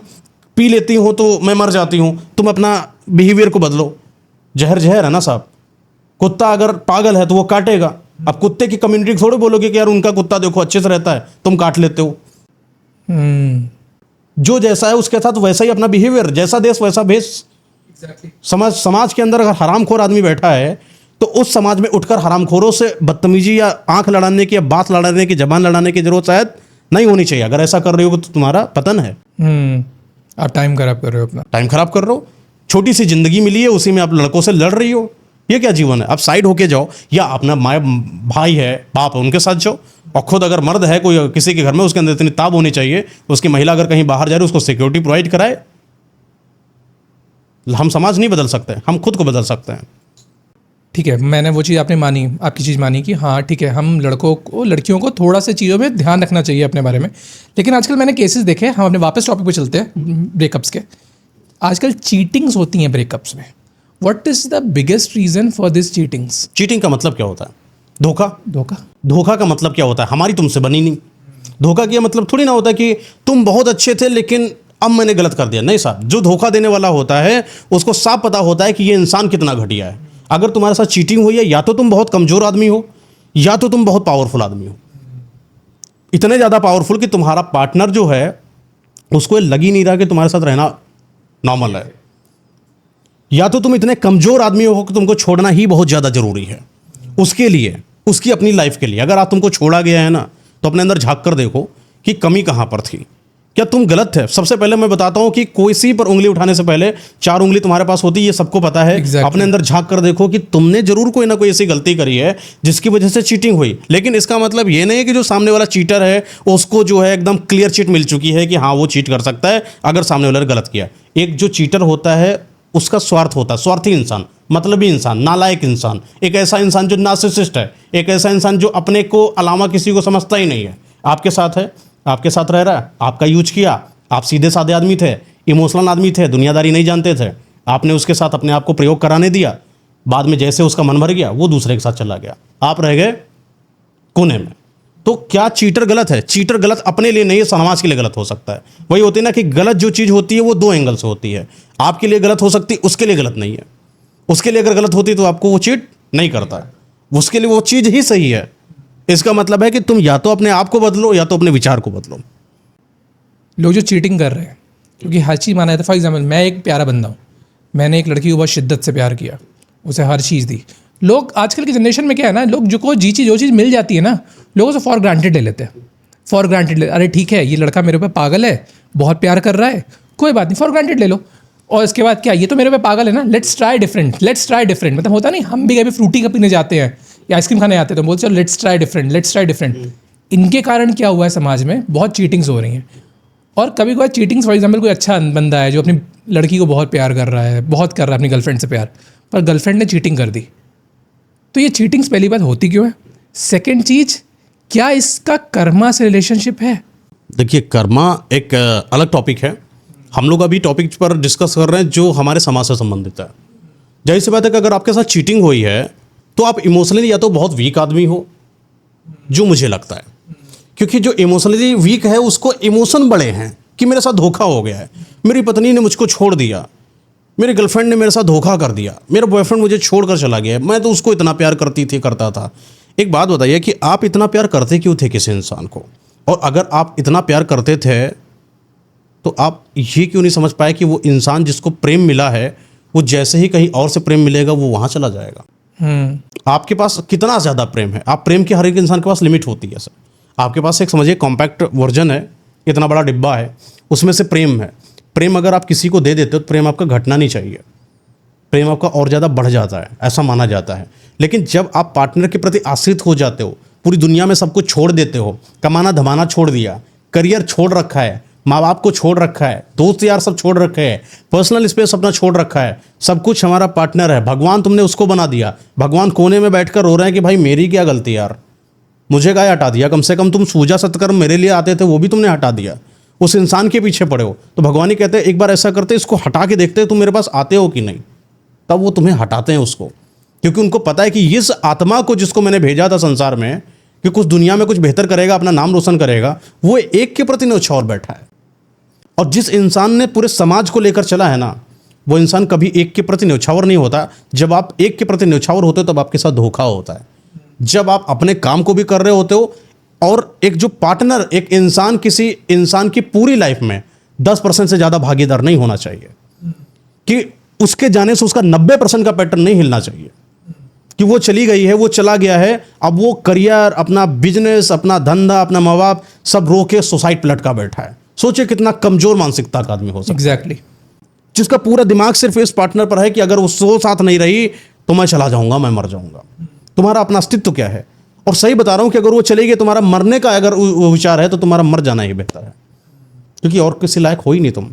पी लेती हो तो मैं मर जाती हूं, तुम अपना बिहेवियर को बदलो। जहर जहर है ना साहब। कुत्ता अगर पागल है तो वो काटेगा। अब कुत्ते की कम्युनिटी थोड़ी बोलोगे कि यार उनका कुत्ता देखो अच्छे से रहता है, तुम काट लेते हो। जो जैसा है उसके साथ वैसा ही अपना बिहेवियर, जैसा देश वैसा भेष। समाज के अंदर अगर हरामखोर आदमी बैठा है तो उस समाज में उठकर हरामखोरों से बदतमीजी या आंख लड़ाने की या बात लड़ाने की, जबान लड़ाने की जरूरत शायद नहीं होनी चाहिए। अगर ऐसा कर रही हो तो तुम्हारा पतन है। आप टाइम खराब कर रहे हो, अपना टाइम खराब कर रहे हो। छोटी सी जिंदगी मिली है, उसी में आप लड़कों से लड़ रही हो। ये क्या जीवन है? आप साइड होके जाओ, या अपना माँ भाई है, बाप है, उनके साथ जाओ। और खुद अगर मर्द है कोई किसी के घर में, उसके अंदर इतनी ताब होनी चाहिए, उसकी महिला अगर कहीं बाहर जा रही है उसको सिक्योरिटी प्रोवाइड कराए। हम समाज नहीं बदल सकते, हम खुद को बदल सकते हैं। ठीक है, मैंने वो चीज़ आपने मानी, आपकी चीज़ मानी कि हाँ ठीक है, हम लड़कों को लड़कियों को थोड़ा सा चीज़ों में ध्यान रखना चाहिए अपने बारे में। लेकिन आजकल मैंने केसेस देखे, हम अपने वापस टॉपिक पे चलते हैं ब्रेकअप्स के। आजकल चीटिंग्स होती हैं ब्रेकअप्स में। What is the biggest reason for this cheatings? Cheating का मतलब क्या होता है? धोखा। धोखा। धोखा का मतलब क्या होता है? हमारी तुमसे बनी नहीं। धोखा का मतलब थोड़ी ना होता कि तुम बहुत अच्छे थे लेकिन अब मैंने गलत कर दिया। नहीं साहब, जो धोखा देने वाला होता है उसको साफ पता होता है कि ये इंसान कितना घटिया है। अगर तुम्हारे साथ चीटिंग हुई है, या तो तुम बहुत कमजोर आदमी हो या तो तुम बहुत पावरफुल आदमी हो। इतने ज़्यादा पावरफुल कि तुम्हारा पार्टनर जो है उसको लग ही नहीं रहा कि तुम्हारे साथ रहना नॉर्मल है, या तो तुम इतने कमजोर आदमी हो कि तुमको छोड़ना ही बहुत ज़्यादा जरूरी है उसके लिए, उसकी अपनी लाइफ के लिए। अगर आप तुमको छोड़ा गया है ना, तो अपने अंदर झांक कर देखो कि कमी कहाँ पर थी, क्या तुम गलत थे। सबसे पहले मैं बताता हूं कि कोई सी पर उंगली उठाने से पहले 4 उंगली तुम्हारे पास होती है, ये सबको पता है। Exactly. अपने अंदर झांक कर देखो कि तुमने जरूर कोई ना कोई ऐसी गलती करी है जिसकी वजह से चीटिंग हुई। लेकिन इसका मतलब ये नहीं है कि जो सामने वाला चीटर है उसको जो है एकदम क्लियर चिट मिल चुकी है कि हाँ वो चीट कर सकता है अगर सामने वाले ने गलत किया। एक जो चीटर होता है उसका स्वार्थ होता है, स्वार्थी इंसान, मतलबी इंसान, नालायक इंसान, एक ऐसा इंसान जो नार्सिसिस्ट है, एक ऐसा इंसान जो अपने को अलावा किसी को समझता ही नहीं है। आपके साथ है, आपके साथ रह रहा है, आपका यूज किया, आप सीधे साधे आदमी थे, इमोशनल आदमी थे, दुनियादारी नहीं जानते थे, आपने उसके साथ अपने आप को प्रयोग कराने दिया, बाद में जैसे उसका मन भर गया वो दूसरे के साथ चला गया, आप रह गए कोने में। तो क्या चीटर गलत है? चीटर गलत अपने लिए नहीं है, समाज के लिए गलत हो सकता है। वही होती है ना कि गलत जो चीज़ होती है वो 2 एंगल से होती है। आपके लिए गलत हो सकती है, उसके लिए गलत नहीं है। उसके लिए अगर गलत होती तो आपको वो चीट नहीं करता है, उसके लिए वो चीज़ ही सही है। इसका मतलब है कि तुम या तो अपने आप को बदलो या तो अपने विचार को बदलो। लोग जो चीटिंग कर रहे हैं, क्योंकि हर चीज़ माना जाता है। फॉर एग्जाम्पल, मैं एक प्यारा बंदा हूँ, मैंने एक लड़की को बहुत शिद्दत से प्यार किया, उसे हर चीज़ दी। लोग आजकल की जनरेशन में क्या है ना, लोग जो चीज़ मिल जाती है ना, लोग उसे फॉर ग्रांटेड ले लेते हैं। फॉर ग्रांटेड ले, अरे ठीक है ये लड़का मेरे पे पागल है, बहुत प्यार कर रहा है, कोई बात नहीं, फॉर ग्रांटेड ले लो। और इसके बाद क्या, ये तो मेरे पे पागल है ना, let's try different, let's try different. मतलब होता नहीं, हम भी कभी फ्रूटी का पीने जाते हैं या आइसक्रीम खाने जाते हैं तो बोलते चलो let's try different, let's try different. इनके कारण क्या हुआ है, समाज में बहुत चीटिंग्स हो रही हैं। और कभी कभार चीटिंग्स, फॉर एग्जाम्पल कोई अच्छा बंदा है जो अपनी लड़की को बहुत प्यार कर रहा है, बहुत कर रहा है अपनी गर्लफ्रेंड से प्यार, पर गर्लफ्रेंड ने चीटिंग कर दी, तो ये चीटिंग्स पहली बात होती क्यों है? सेकंड चीज़, क्या इसका कर्मा से रिलेशनशिप है? देखिए, कर्मा एक अलग टॉपिक है। हम लोग अभी टॉपिक पर डिस्कस कर रहे हैं जो हमारे समाज से संबंधित है। जाहिर सी बात है कि अगर आपके साथ चीटिंग हुई है तो आप इमोशनली या तो बहुत वीक आदमी हो, जो मुझे लगता है, क्योंकि जो इमोशनली वीक है उसको इमोशन बड़े हैं कि मेरे साथ धोखा हो गया है, मेरी पत्नी ने मुझको छोड़ दिया, मेरी गर्लफ्रेंड ने मेरे साथ धोखा कर दिया, मेरा बॉयफ्रेंड मुझे छोड़कर चला गया, मैं तो उसको इतना प्यार करता था। एक बात बताइए कि आप इतना प्यार करते क्यों थे किसी इंसान को? और अगर आप इतना प्यार करते थे तो आप ये क्यों नहीं समझ पाए कि वो इंसान जिसको प्रेम मिला है वो जैसे ही कहीं और से प्रेम मिलेगा वो वहाँ चला जाएगा। आपके पास कितना ज़्यादा प्रेम है, आप प्रेम की हर एक इंसान के पास लिमिट होती है सर। आपके पास एक समझिए कॉम्पैक्ट वर्जन है, इतना बड़ा डिब्बा है, उसमें से प्रेम है। प्रेम अगर आप किसी को दे देते हो तो प्रेम आपका घटना नहीं चाहिए, प्रेम आपका और ज़्यादा बढ़ जाता है, ऐसा माना जाता है। लेकिन जब आप पार्टनर के प्रति आश्रित हो जाते हो, पूरी दुनिया में सब कुछ छोड़ देते हो, कमाना धमाना छोड़ दिया, करियर छोड़ रखा है, माँ बाप को छोड़ रखा है, दोस्त यार सब छोड़ रखे हैं, पर्सनल स्पेस अपना छोड़ रखा है, सब कुछ हमारा पार्टनर है, भगवान तुमने उसको बना दिया, भगवान कोने में बैठकर रो रहे हैं कि भाई मेरी क्या गलती यार, मुझे क्या हटा दिया, कम से कम तुम पूजा सत्कर्म मेरे लिए आते थे वो भी तुमने हटा दिया, उस इंसान के पीछे पड़े हो। तो भगवान ही कहते हैं एक बार ऐसा करते, इसको हटा के देखते तुम मेरे पास आते हो कि नहीं, तब वो तुम्हें हटाते हैं उसको, क्योंकि उनको पता है कि इस आत्मा को जिसको मैंने भेजा था संसार में कि कुछ दुनिया में कुछ बेहतर करेगा, अपना नाम रोशन करेगा, वो एक के प्रति न्यौछावर बैठा है। और जिस इंसान ने पूरे समाज को लेकर चला है ना, वो इंसान कभी एक के प्रति न्यौछावर नहीं होता। जब आप एक के प्रति न्यौछावर होते हो तब आपके साथ धोखा होता है। जब आप अपने काम को भी कर रहे होते हो और एक जो पार्टनर, एक इंसान किसी इंसान की पूरी लाइफ में 10% से ज़्यादा भागीदार नहीं होना चाहिए कि उसके जाने से उसका 90% का पैटर्न नहीं हिलना चाहिए कि वो चली गई है, वो चला गया है, अब वो करियर, अपना बिजनेस, अपना धंधा, अपना माँ बाप सब रो के सुसाइड पे लटका बैठा है। सोचिए कितना कमजोर मानसिकता का आदमी हो सकता है। एग्जैक्टली। जिसका पूरा दिमाग सिर्फ इस पार्टनर पर है कि अगर वो साथ नहीं रही तो मैं चला जाऊंगा, मैं मर जाऊंगा। तुम्हारा अपना अस्तित्व क्या है? और सही बता रहा हूं कि अगर वो चली गई, तुम्हारा मरने का अगर वो विचार है तो तुम्हारा मर जाना ही बेहतर है, क्योंकि और किसी लायक हो ही नहीं तुम।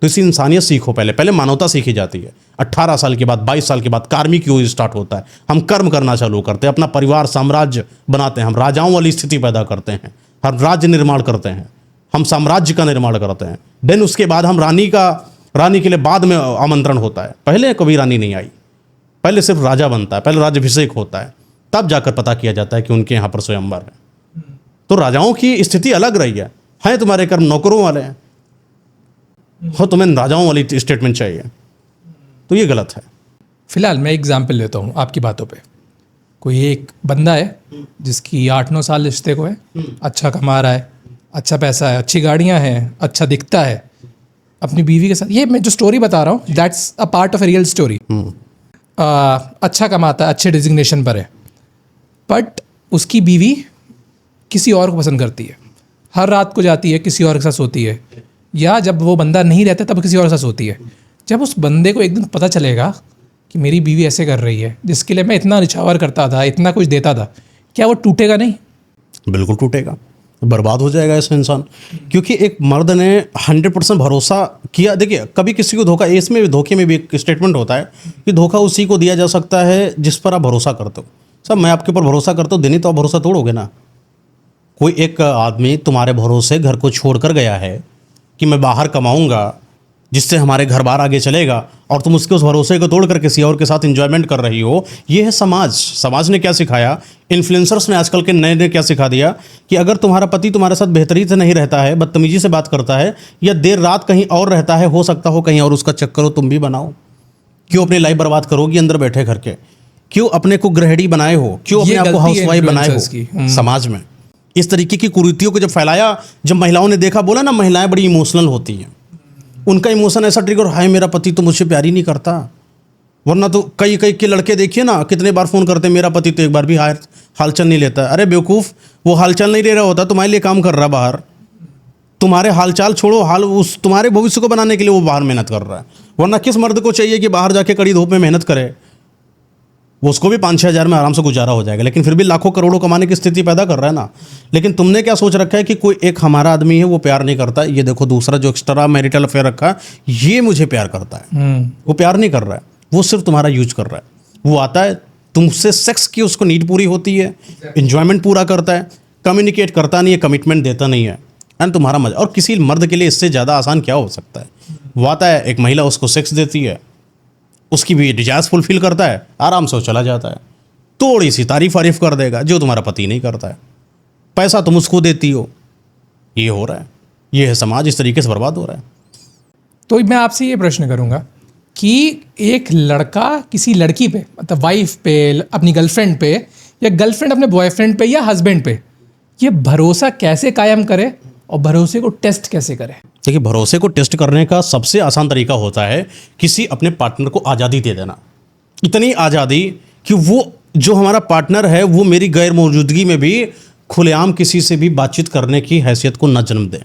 तो इसी इंसानियत सीखो, पहले पहले मानवता सीखी जाती है। 18 साल के बाद, 22 साल के बाद कार्मिक योग स्टार्ट होता है। हम कर्म करना चालू करते हैं, अपना परिवार साम्राज्य बनाते हैं, हम राजाओं वाली स्थिति पैदा करते हैं, हम राज्य निर्माण करते हैं, हम साम्राज्य का निर्माण करते हैं। देन उसके बाद हम रानी के लिए बाद में आमंत्रण होता है। पहले कभी रानी नहीं आई, पहले सिर्फ राजा बनता है, पहले राज्याभिषेक होता है, तब जाकर पता किया जाता है कि उनके यहाँ पर स्वयंवर है। तो राजाओं की स्थिति अलग रही है तुम्हारे कर्म नौकरों वाले हैं, हो तुम्हें राजाओं वाली स्टेटमेंट चाहिए, तो ये गलत है। फिलहाल मैं एग्जाम्पल लेता हूँ आपकी बातों पे। कोई एक बंदा है जिसकी 8-9 साल रिश्ते को है, अच्छा कमा रहा है, अच्छा पैसा है, अच्छी गाड़ियाँ हैं, अच्छा दिखता है, अपनी बीवी के साथ, ये मैं जो स्टोरी बता रहा हूँ that's a part of a real story. अच्छा कमाता है, अच्छे डिजिग्नेशन पर है, बट उसकी बीवी किसी और को पसंद करती है, हर रात को जाती है, किसी और के साथ सोती है, या जब वो बंदा नहीं रहता तब किसी और के साथ सोती है। जब उस बंदे को एक दिन पता चलेगा कि मेरी बीवी ऐसे कर रही है, जिसके लिए मैं इतना निछावर करता था, इतना कुछ देता था, क्या वो टूटेगा नहीं? बिल्कुल टूटेगा, बर्बाद हो जाएगा ऐसा इंसान। क्योंकि एक मर्द ने 100% भरोसा किया। देखिए, कभी किसी को धोखा, इसमें भी धोखे में भी एक स्टेटमेंट होता है कि धोखा उसी को दिया जा सकता है जिस पर आप भरोसा करते हो। सब मैं आपके ऊपर भरोसा करता हूँ, देनी तो आप भरोसा तोड़ोगे ना। कोई एक आदमी तुम्हारे भरोसे घर को छोड़कर गया है कि मैं बाहर कमाऊंगा जिससे हमारे घर बार आगे चलेगा, और तुम उसके उस भरोसे को तोड़कर किसी और के साथ एंजॉयमेंट कर रही हो। ये है समाज। समाज ने क्या सिखाया, इन्फ्लुएंसर्स ने आजकल के नए ने क्या सिखा दिया कि अगर तुम्हारा पति तुम्हारे साथ बेहतरी से नहीं रहता है, बदतमीजी से बात करता है, या देर रात कहीं और रहता है, हो सकता हो कहीं और उसका चक्कर हो, तुम भी बनाओ। क्यों अपनी लाइफ बर्बाद करोगी अंदर बैठे करके? क्यों अपने को गृहिणी बनाए हो? क्यों अपने आप को हाउसवाइफ बनाए हो? समाज में इस तरीके की कुरीतियों को जब फैलाया, जब महिलाओं ने देखा, बोला ना महिलाएं बड़ी इमोशनल होती हैं, उनका इमोशन ऐसा ट्रिगर, हाय मेरा पति तो मुझसे प्यार ही नहीं करता। वरना तो कई कई के लड़के देखिए ना, कितने बार फ़ोन करते हैं, मेरा पति तो एक बार भी हालचाल नहीं लेता। अरे बेवकूफ़, वो हालचाल नहीं ले रहा होता, तुम्हारे लिए काम कर रहा बाहर। तुम्हारे हालचाल छोड़ो, उस तुम्हारे भविष्य को बनाने के लिए वो बाहर मेहनत कर रहा है। वरना किस मर्द को चाहिए कि बाहर जाके कड़ी धूप में मेहनत करे? वो उसको भी 5-6 हज़ार में आराम से गुजारा हो जाएगा, लेकिन फिर भी लाखों करोड़ों कमाने की स्थिति पैदा कर रहा है ना। लेकिन तुमने क्या सोच रखा है कि कोई एक हमारा आदमी है वो प्यार नहीं करता, ये देखो दूसरा जो एक्स्ट्रा मैरिटल अफेयर रखा है ये मुझे प्यार करता है। वो प्यार नहीं कर रहा है, वो सिर्फ तुम्हारा यूज कर रहा है। वो आता है, तुमसे सेक्स की उसको नीड पूरी होती है, इंजॉयमेंट पूरा करता है, कम्युनिकेट करता नहीं है, कमिटमेंट देता नहीं है, एंड तुम्हारा मजा। और किसी मर्द के लिए इससे ज़्यादा आसान क्या हो सकता है? वो आता है, एक महिला उसको सेक्स देती है, उसकी भी डिजायर्स फुलफिल करता है, आराम से वो चला जाता है, थोड़ी सी तारीफ कर देगा जो तुम्हारा पति नहीं करता है। पैसा तुम उसको देती हो। ये हो रहा है, ये है समाज, इस तरीके से बर्बाद हो रहा है। तो मैं आपसे ये प्रश्न करूँगा कि एक लड़का किसी लड़की पे, मतलब वाइफ पे, अपनी गर्लफ्रेंड पे, या गर्लफ्रेंड अपने बॉयफ्रेंड पे या हस्बैंड पे, ये भरोसा कैसे कायम करे और भरोसे को टेस्ट कैसे करे? देखिए, भरोसे को टेस्ट करने का सबसे आसान तरीका होता है किसी अपने पार्टनर को आज़ादी दे देना। इतनी आज़ादी कि वो जो हमारा पार्टनर है वो मेरी गैर मौजूदगी में भी खुलेआम किसी से भी बातचीत करने की हैसियत को न जन्म दे।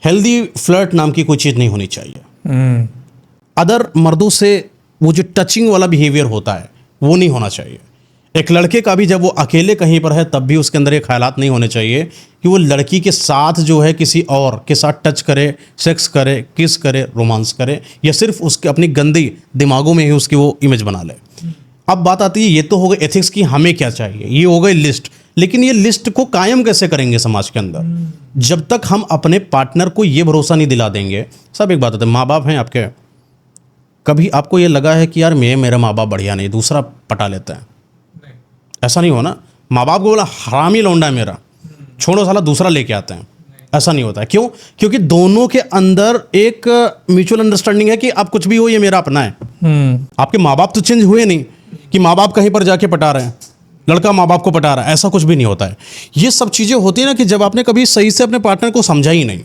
हेल्दी फ्लर्ट नाम की कोई चीज़ नहीं होनी चाहिए। अदर मर्दों से वो जो टचिंग वाला बिहेवियर होता है वो नहीं होना चाहिए। एक लड़के का भी जब वो अकेले कहीं पर है तब भी उसके अंदर ये ख्यालात नहीं होने चाहिए कि वो लड़की के साथ जो है किसी और के साथ टच करे, सेक्स करे, किस करे, रोमांस करे, या सिर्फ उसके अपनी गंदी दिमागों में ही उसकी वो इमेज बना ले। अब बात आती है, ये तो हो गई एथिक्स की हमें क्या चाहिए, ये हो गई लिस्ट। लेकिन ये लिस्ट को कायम कैसे करेंगे समाज के अंदर? जब तक हम अपने पार्टनर को ये भरोसा नहीं दिला देंगे। सब एक बात होती है, माँ बाप हैं आपके, कभी आपको ये लगा है कि यार मेरा माँ बाप बढ़िया नहीं, दूसरा पटा लेता है? ऐसा नहीं हो ना। माँ बाप को बोला हरामी लौंडा है मेरा, छोड़ो साला दूसरा लेके आते हैं, ऐसा नहीं होता है। क्यों? क्योंकि दोनों के अंदर एक म्यूचुअल अंडरस्टैंडिंग है कि आप कुछ भी हो ये मेरा अपना है। आपके माँ बाप तो चेंज हुए नहीं कि माँ बाप कहीं पर जाके पटा रहे हैं, लड़का माँ बाप को पटा रहा है, ऐसा कुछ भी नहीं होता है। ये सब चीज़ें होती है ना कि जब आपने कभी सही से अपने पार्टनर को समझा ही नहीं।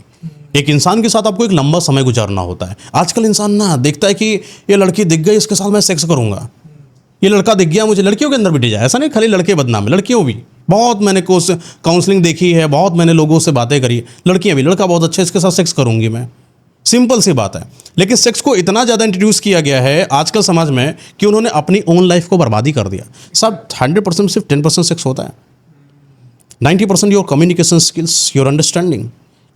एक इंसान के साथ आपको एक लंबा समय गुजारना होता है। आजकल इंसान ना देखता है कि ये लड़की दिख गई, इसके साथ मैं सेक्स करूंगा, ये लड़का दिख गया मुझे। लड़कियों के अंदर भी डिजायर, ऐसा नहीं खाली लड़के बदनाम है, लड़कियों भी। बहुत मैंने काउंसलिंग देखी है, बहुत मैंने लोगों से बातें करी, लड़कियां भी, लड़का बहुत अच्छा, इसके साथ सेक्स करूंगी मैं। सिंपल सी बात है। लेकिन सेक्स को इतना ज़्यादा इंट्रोड्यूस किया गया है आजकल समाज में कि उन्होंने अपनी ओन लाइफ को बर्बादी कर दिया। सब 100% सिर्फ 10% सेक्स होता है। 90% your communication skills, your understanding,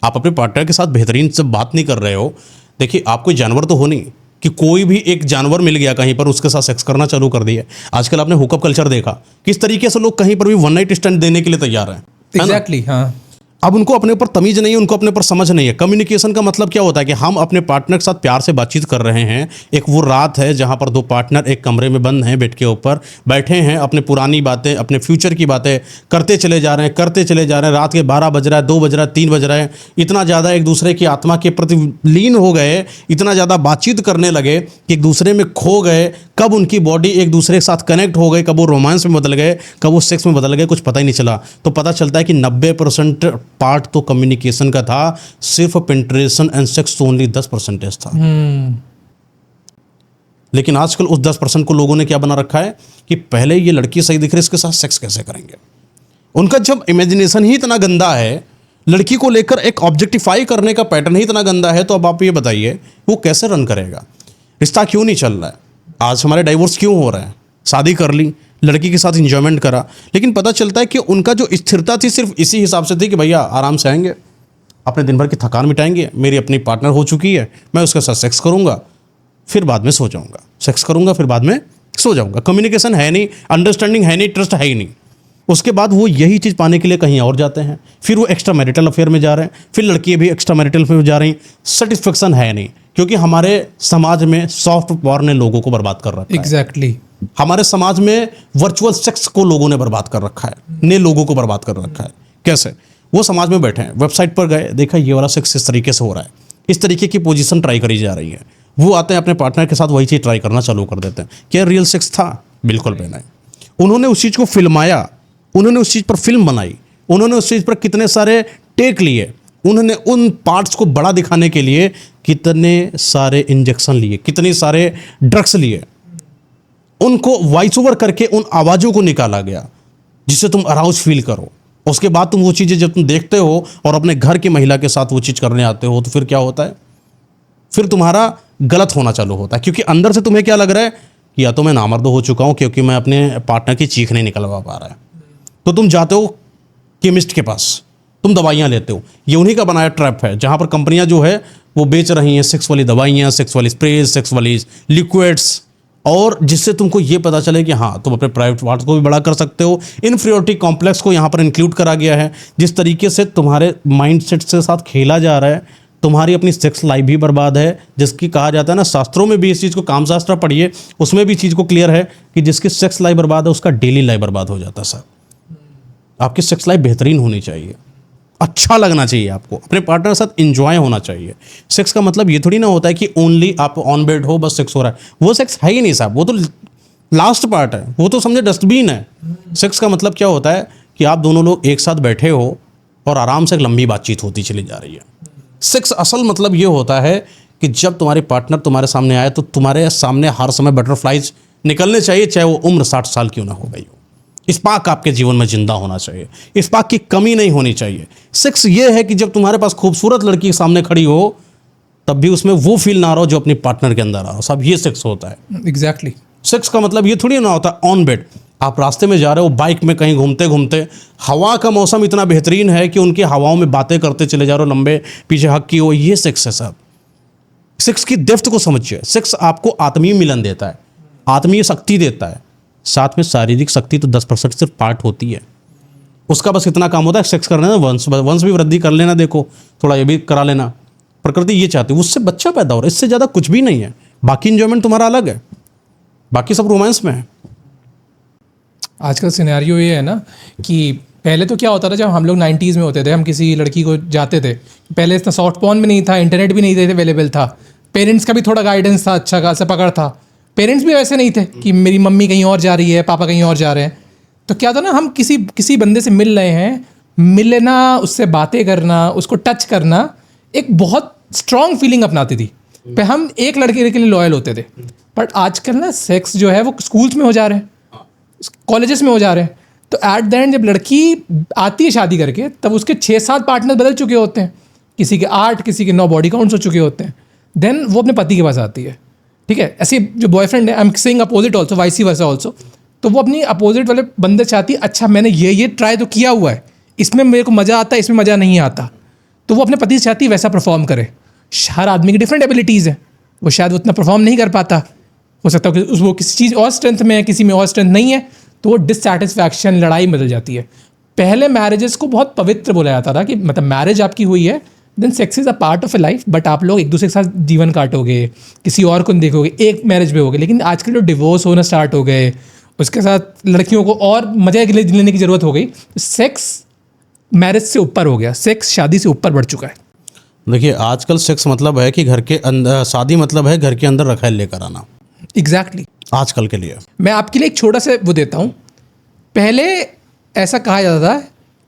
आप अपने पार्टनर के साथ बेहतरीन से बात नहीं कर रहे हो। देखिए, आप कोई जानवर तो हो नहीं कि कोई भी एक जानवर मिल गया कहीं पर उसके साथ सेक्स करना चालू कर दिया। आजकल आपने हुकअप कल्चर देखा, किस तरीके से लोग कहीं पर भी वन नाइट स्टैंड देने के लिए तैयार हैं। एग्जैक्टली, हाँ। अब उनको अपने ऊपर तमीज नहीं है, उनको अपने ऊपर समझ नहीं है। कम्युनिकेशन का मतलब क्या होता है कि हम अपने पार्टनर के साथ प्यार से बातचीत कर रहे हैं। एक वो रात है जहां पर दो पार्टनर एक कमरे में बंद हैं, बेड के ऊपर बैठे हैं, अपने पुरानी बातें, अपने फ्यूचर की बातें करते चले जा रहे हैं। रात के 12 बज रहा है, 2 बज रहा है, 3 बज रहा है। इतना ज़्यादा एक दूसरे की आत्मा के प्रति लीन हो गए, इतना ज़्यादा बातचीत करने लगे कि एक दूसरे में खो गए। कब उनकी बॉडी एक दूसरे के साथ कनेक्ट हो गई, कब वो रोमांस में बदल गए, कब वो सेक्स में बदल गए, कुछ पता ही नहीं चला। तो पता चलता है कि 90% पार्ट तो कम्युनिकेशन का था, सिर्फ पेनिट्रेशन एंड सेक्स ओनली 10% था। लेकिन आजकल उस 10% को लोगों ने क्या बना रखा है कि पहले ये लड़की सही दिख रही है, इसके साथ सेक्स कैसे करेंगे। उनका जब इमेजिनेशन ही इतना गंदा है, लड़की को लेकर एक ऑब्जेक्टिफाई करने का पैटर्न ही इतना गंदा है, तो अब आप ये बताइए वो कैसे रन करेगा। रिश्ता क्यों नहीं चल रहा है? आज हमारे डाइवोर्स क्यों हो रहे हैं? शादी कर ली, लड़की के साथ इंजॉयमेंट करा, लेकिन पता चलता है कि उनका जो स्थिरता थी सिर्फ इसी हिसाब से थी कि भैया आराम से आएंगे, अपने दिन भर की थकान मिटाएंगे, मेरी अपनी पार्टनर हो चुकी है, मैं उसके साथ सेक्स करूंगा, फिर बाद में सो जाऊंगा, सेक्स करूंगा, फिर बाद में सो जाऊंगा। कम्युनिकेशन है नहीं, अंडरस्टैंडिंग है नहीं, ट्रस्ट है ही नहीं। उसके बाद वो यही चीज़ पाने के लिए कहीं और जाते हैं, फिर वो एक्स्ट्रा मैरिटल अफेयर में जा रहे हैं, फिर लड़की भी एक्स्ट्रा मैरिटल अफेयर में जा रही। सेटिस्फेक्शन है नहीं, क्योंकि हमारे समाज में सॉफ्ट पावर ने लोगों को बर्बाद कर रखा है। एग्जैक्टली। हमारे समाज में वर्चुअल सेक्स को लोगों ने बर्बाद कर रखा है, ने लोगों को बर्बाद कर रखा है। कैसे? वो समाज में बैठे हैं, वेबसाइट पर गए, देखा ये वाला सेक्स इस तरीके से हो रहा है, इस तरीके की पोजीशन ट्राई करी जा रही है। वो आते हैं अपने पार्टनर के साथ वही चीज़ ट्राई करना चालू कर देते हैं। क्या रियल सेक्स था? बिल्कुल भी नहीं। उन्होंने उस चीज़ को फिल्माया, उन्होंने उस चीज़ पर फिल्म बनाई, उन्होंने उस चीज़ पर कितने सारे टेक लिए, उन्होंने उन पार्ट्स को बड़ा दिखाने के लिए कितने सारे इंजेक्शन लिए, कितने सारे ड्रग्स लिए। उनको वॉइस ओवर करके उन आवाज़ों को निकाला गया जिससे तुम अराउज फील करो। उसके बाद तुम वो चीज़ें जब तुम देखते हो और अपने घर की महिला के साथ वो चीज़ करने आते हो, तो फिर क्या होता है? फिर तुम्हारा गलत होना चालू होता है, क्योंकि अंदर से तुम्हें क्या लग रहा है कि या तो मैं नामर्द हो चुका हूँ क्योंकि मैं अपने पार्टनर की चीख नहीं निकलवा पा रहा है। तो तुम जाते हो केमिस्ट के पास, तुम दवाइयाँ लेते हो। ये उन्हीं का बनाया ट्रैप है, जहाँ पर कंपनियाँ जो है वो बेच रही हैं सेक्स वाली दवाइयाँ, सेक्स वाली स्प्रेज, सेक्स वाली लिक्विड्स, और जिससे तुमको ये पता चले कि हाँ तुम अपने प्राइवेट पार्ट को भी बड़ा कर सकते हो। इन्फीरियरिटी कॉम्प्लेक्स को यहाँ पर इंक्लूड करा गया है। जिस तरीके से तुम्हारे माइंड सेट के साथ खेला जा रहा है, तुम्हारी अपनी सेक्स लाइफ भी बर्बाद है। जिसकी कहा जाता है ना, शास्त्रों में भी इस चीज़ को, कामशास्त्र पढ़िए, उसमें भी चीज़ को क्लियर है कि जिसकी सेक्स लाइफ बर्बाद है उसका डेली लाइफ बर्बाद हो जाता है। सर, आपकी सेक्स लाइफ बेहतरीन होनी चाहिए, अच्छा लगना चाहिए, आपको अपने पार्टनर के साथ एंजॉय होना चाहिए। सेक्स का मतलब ये थोड़ी ना होता है कि ओनली आप ऑन बेड हो, बस सेक्स हो रहा है। वो सेक्स है ही नहीं साहब, वो तो लास्ट पार्ट है, वो तो समझे डस्टबिन है। सेक्स का मतलब क्या होता है कि आप दोनों लोग एक साथ बैठे हो और आराम से एक लंबी बातचीत होती चली जा रही है। सेक्स असल मतलब ये होता है कि जब तुम्हारे पार्टनर तुम्हारे सामने आए तो तुम्हारे सामने हर समय बटरफ्लाइज निकलने चाहिए, चाहे वो उम्र 60 साल क्यों ना हो गई हो। स्पार्क आपके जीवन में जिंदा होना चाहिए, स्पार्क की कमी नहीं होनी चाहिए। सेक्स ये है कि जब तुम्हारे पास खूबसूरत लड़की सामने खड़ी हो तब भी उसमें वो फील ना रहो जो अपनी पार्टनर के अंदर आ रहा। सब ये सेक्स होता है। एग्जैक्टली। सेक्स का मतलब ये थोड़ी ना होता है ऑन बेड। आप रास्ते में जा रहे हो, बाइक में कहीं घूमते घूमते, हवा का मौसम इतना बेहतरीन है कि उनकी हवाओं में बातें करते चले जा रहे हो, लंबे पीछे हक की हो, ये सेक्स है साहब। सेक्स की डेप्थ को समझिए। सेक्स आपको आत्मीय मिलन देता है, आत्मीय शक्ति देता है, साथ में शारीरिक शक्ति तो 10% सिर्फ पार्ट होती है। उसका बस इतना काम होता है सेक्स करने में, वंश भी वृद्धि कर लेना, देखो थोड़ा ये भी करा लेना। प्रकृति ये चाहती है, उससे बच्चा पैदा हो रहा है, इससे ज़्यादा कुछ भी नहीं है। बाकी इंजॉयमेंट तुम्हारा अलग है, बाकी सब रोमांस में है। आजकल सिनेरियो ये है ना कि पहले तो क्या होता था, जब हम लोग 90s में होते थे, हम किसी लड़की को जाते थे, पहले इतना सॉफ्ट पॉर्न भी नहीं था, इंटरनेट भी नहीं थे अवेलेबल था, पेरेंट्स का भी थोड़ा गाइडेंस था, अच्छा खासा पकड़ था। पेरेंट्स भी वैसे नहीं थे कि मेरी मम्मी कहीं और जा रही है, पापा कहीं और जा रहे हैं। तो क्या था ना, हम किसी बंदे से मिल रहे हैं, मिलना, उससे बातें करना, उसको टच करना एक बहुत स्ट्रॉन्ग फीलिंग अपनाती थी। पे हम एक लड़के के लिए लॉयल होते थे। बट आजकल ना सेक्स जो है वो स्कूल्स में हो जा रहे हैं, कॉलेजेस में हो जा रहे हैं। तो एट द एंड जब लड़की आती है शादी करके, तब उसके 6-7 पार्टनर बदल चुके होते हैं, किसी के 8, किसी के 9 बॉडी काउंट्स हो चुके होते हैं। देन वो अपने पति के पास आती है, ठीक है। ऐसे जो बॉयफ्रेंड है, I am saying opposite also, vice versa also, तो वो अपनी अपोजिट वाले बंदे चाहती है, अच्छा मैंने ये ट्राई तो किया हुआ है, इसमें मेरे को मज़ा आता है, इसमें मज़ा नहीं आता। तो वो अपने पति से चाहती है वैसा परफॉर्म करे। हर आदमी की डिफरेंट एबिलिटीज़ है, वो शायद वो उतना परफॉर्म नहीं कर पाता, हो सकता है कि वो किसी चीज़ और स्ट्रेंथ में है, किसी में और स्ट्रेंथ नहीं है, तो वो डिससेटिस्फैक्शन, लड़ाई बदल जाती है। पहले मैरिजेस को बहुत पवित्र बोला जाता था कि मतलब मैरिज आपकी हुई है, then sex is a part of a life, but आप लोग एक दूसरे के साथ जीवन काटोगे, किसी और को देखोगे, एक मैरिज में होगे। लेकिन आजकल जो डिवोर्स होना स्टार्ट हो गए, उसके साथ लड़कियों को और मज़े के लिए लेने की ज़रूरत हो गई। सेक्स मैरिज से ऊपर हो गया, सेक्स शादी से ऊपर बढ़ चुका है। देखिए आजकल सेक्स मतलब है कि घर के अंदर, शादी मतलब है घर के अंदर रखैल लेकर आना। एग्जैक्टली आजकल के लिए मैं आपके लिए एक छोटा सा वो देता हूँ। पहले ऐसा कहा जाता था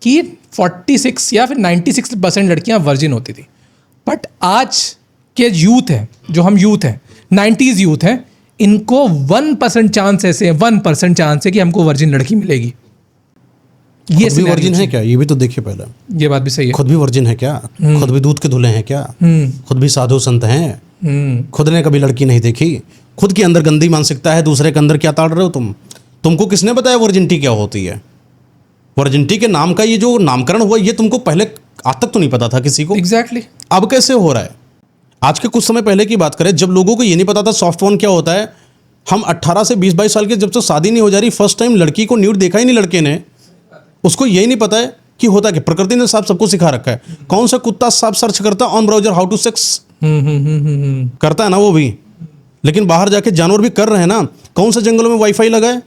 कि 46 या फिर 96% लड़कियां वर्जिन होती थी, बट आज के यूथ हैं, जो हम यूथ हैं, 90s यूथ हैं, इनको 1% चांस ऐसे है, 1% चांस है कि हमको वर्जिन लड़की मिलेगी। ये खुद भी वर्जिन है क्या, ये भी तो देखिए पहले। ये बात भी सही है। खुद भी वर्जिन है क्या? खुद भी दूध के धुले हैं क्या? खुद भी साधु संत हैं? खुद ने कभी लड़की नहीं देखी? खुद के अंदर गंदी मानसिकता है, दूसरे के अंदर क्या ताड़ रहे हो तुम? तुमको किसने बताया वर्जिनिटी क्या होती है? वर्जिनिटी के नाम का ये जो नामकरण हुआ, ये तुमको पहले आज तक तो नहीं पता था किसी को। एग्जैक्टली अब कैसे हो रहा है? आज के कुछ समय पहले की बात करें, जब लोगों को ये नहीं पता था सॉफ्ट फोन क्या होता है, हम 18 से 20-22 साल के, जब तक शादी नहीं हो जा रही, फर्स्ट टाइम लड़की को न्यूड देखा ही नहीं लड़के ने, उसको यही नहीं पता है कि होता कि प्रकृति ने साहब सबको सिखा रखा है। कौन सा कुत्ता साहब सर्च करता on browser how to sex, करता है ना वो भी, लेकिन बाहर जाके जानवर भी कर रहे हैं ना। कौन सा जंगलों में वाईफाई लगा है?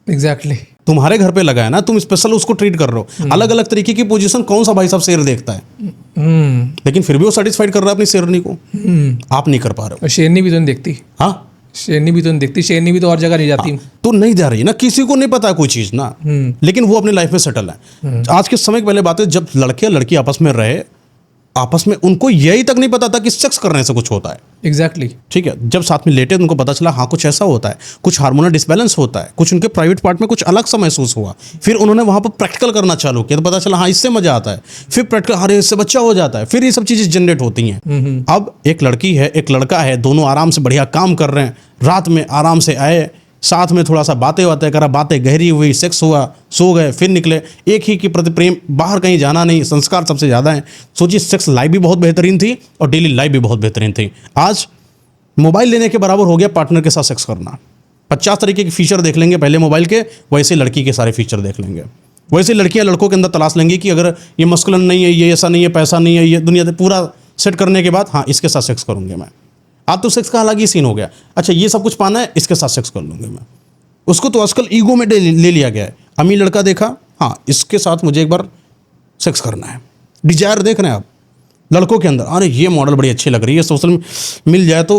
एग्जैक्टली तुम्हारे घर पे लगा है ना, तुम स्पेशल उसको ट्रीट कर रहे हो। अलग अलग तरीके की पोजीशन कौन सा भाई साहब शेर देखता है, लेकिन फिर भी वो सेटिस्फाइड कर रहा है अपनी शेरनी को। आप नहीं कर पा रहे हो। और शेरनी भी तो नहीं देखती। हाँ, शेरनी भी तो नहीं देखती, शेरनी भी तो और जगह नहीं जाती। तो नहीं जा रही ना, किसी को नहीं पता कोई चीज़ ना, लेकिन वो अपनी लाइफ में सेटल है। आज के समय की पहले बात है, जब लड़के लड़की आपस में रहे, आपस में उनको यही तक नहीं पता था कि सेक्स करने से कुछ होता है। एग्जैक्टली ठीक है, जब साथ में लेटे तो उनको पता चला हाँ कुछ ऐसा होता है, कुछ हार्मोनल डिसबैलेंस होता है, कुछ उनके प्राइवेट पार्ट में कुछ अलग सा महसूस हुआ। फिर उन्होंने वहाँ पर प्रैक्टिकल करना चालू किया, तो पता चला हाँ इससे मजा आता है। फिर प्रैक्टिकल, अरे इससे बच्चा हो जाता है। फिर ये सब चीज़ें जनरेट होती हैं। अब एक लड़की है, एक लड़का है, दोनों आराम से बढ़िया काम कर रहे हैं, रात में आराम से आए, साथ में थोड़ा सा बातें करा, बातें गहरी हुई, सेक्स हुआ, सो गए, फिर निकले। एक ही के प्रति प्रेम, बाहर कहीं जाना नहीं, संस्कार सबसे ज़्यादा है। सोचिए, सेक्स लाइफ भी बहुत बेहतरीन थी और डेली लाइफ भी बहुत बेहतरीन थी। आज मोबाइल लेने के बराबर हो गया पार्टनर के साथ सेक्स करना। 50 तरीके के फीचर देख लेंगे पहले मोबाइल के, वैसे लड़की के सारे फीचर देख लेंगे। वैसे लड़कियां लड़कों के अंदर तलाश लेंगी कि अगर ये मस्कुलन नहीं है, ये ऐसा नहीं है, पैसा नहीं है, ये दुनिया पूरा सेट करने के बाद हाँ इसके साथ सेक्स करूँगी मैं। आप तो सेक्स का अलग ही सीन हो गया, अच्छा ये सब कुछ पाना है, इसके साथ सेक्स कर लूँगी मैं। उसको तो आजकल ईगो में ले लिया गया है। अमीर लड़का देखा, हाँ इसके साथ मुझे एक बार सेक्स करना है। डिजायर देख रहे हैं आप लड़कों के अंदर, अरे ये मॉडल बड़ी अच्छी लग रही है, सोशल में मिल जाए तो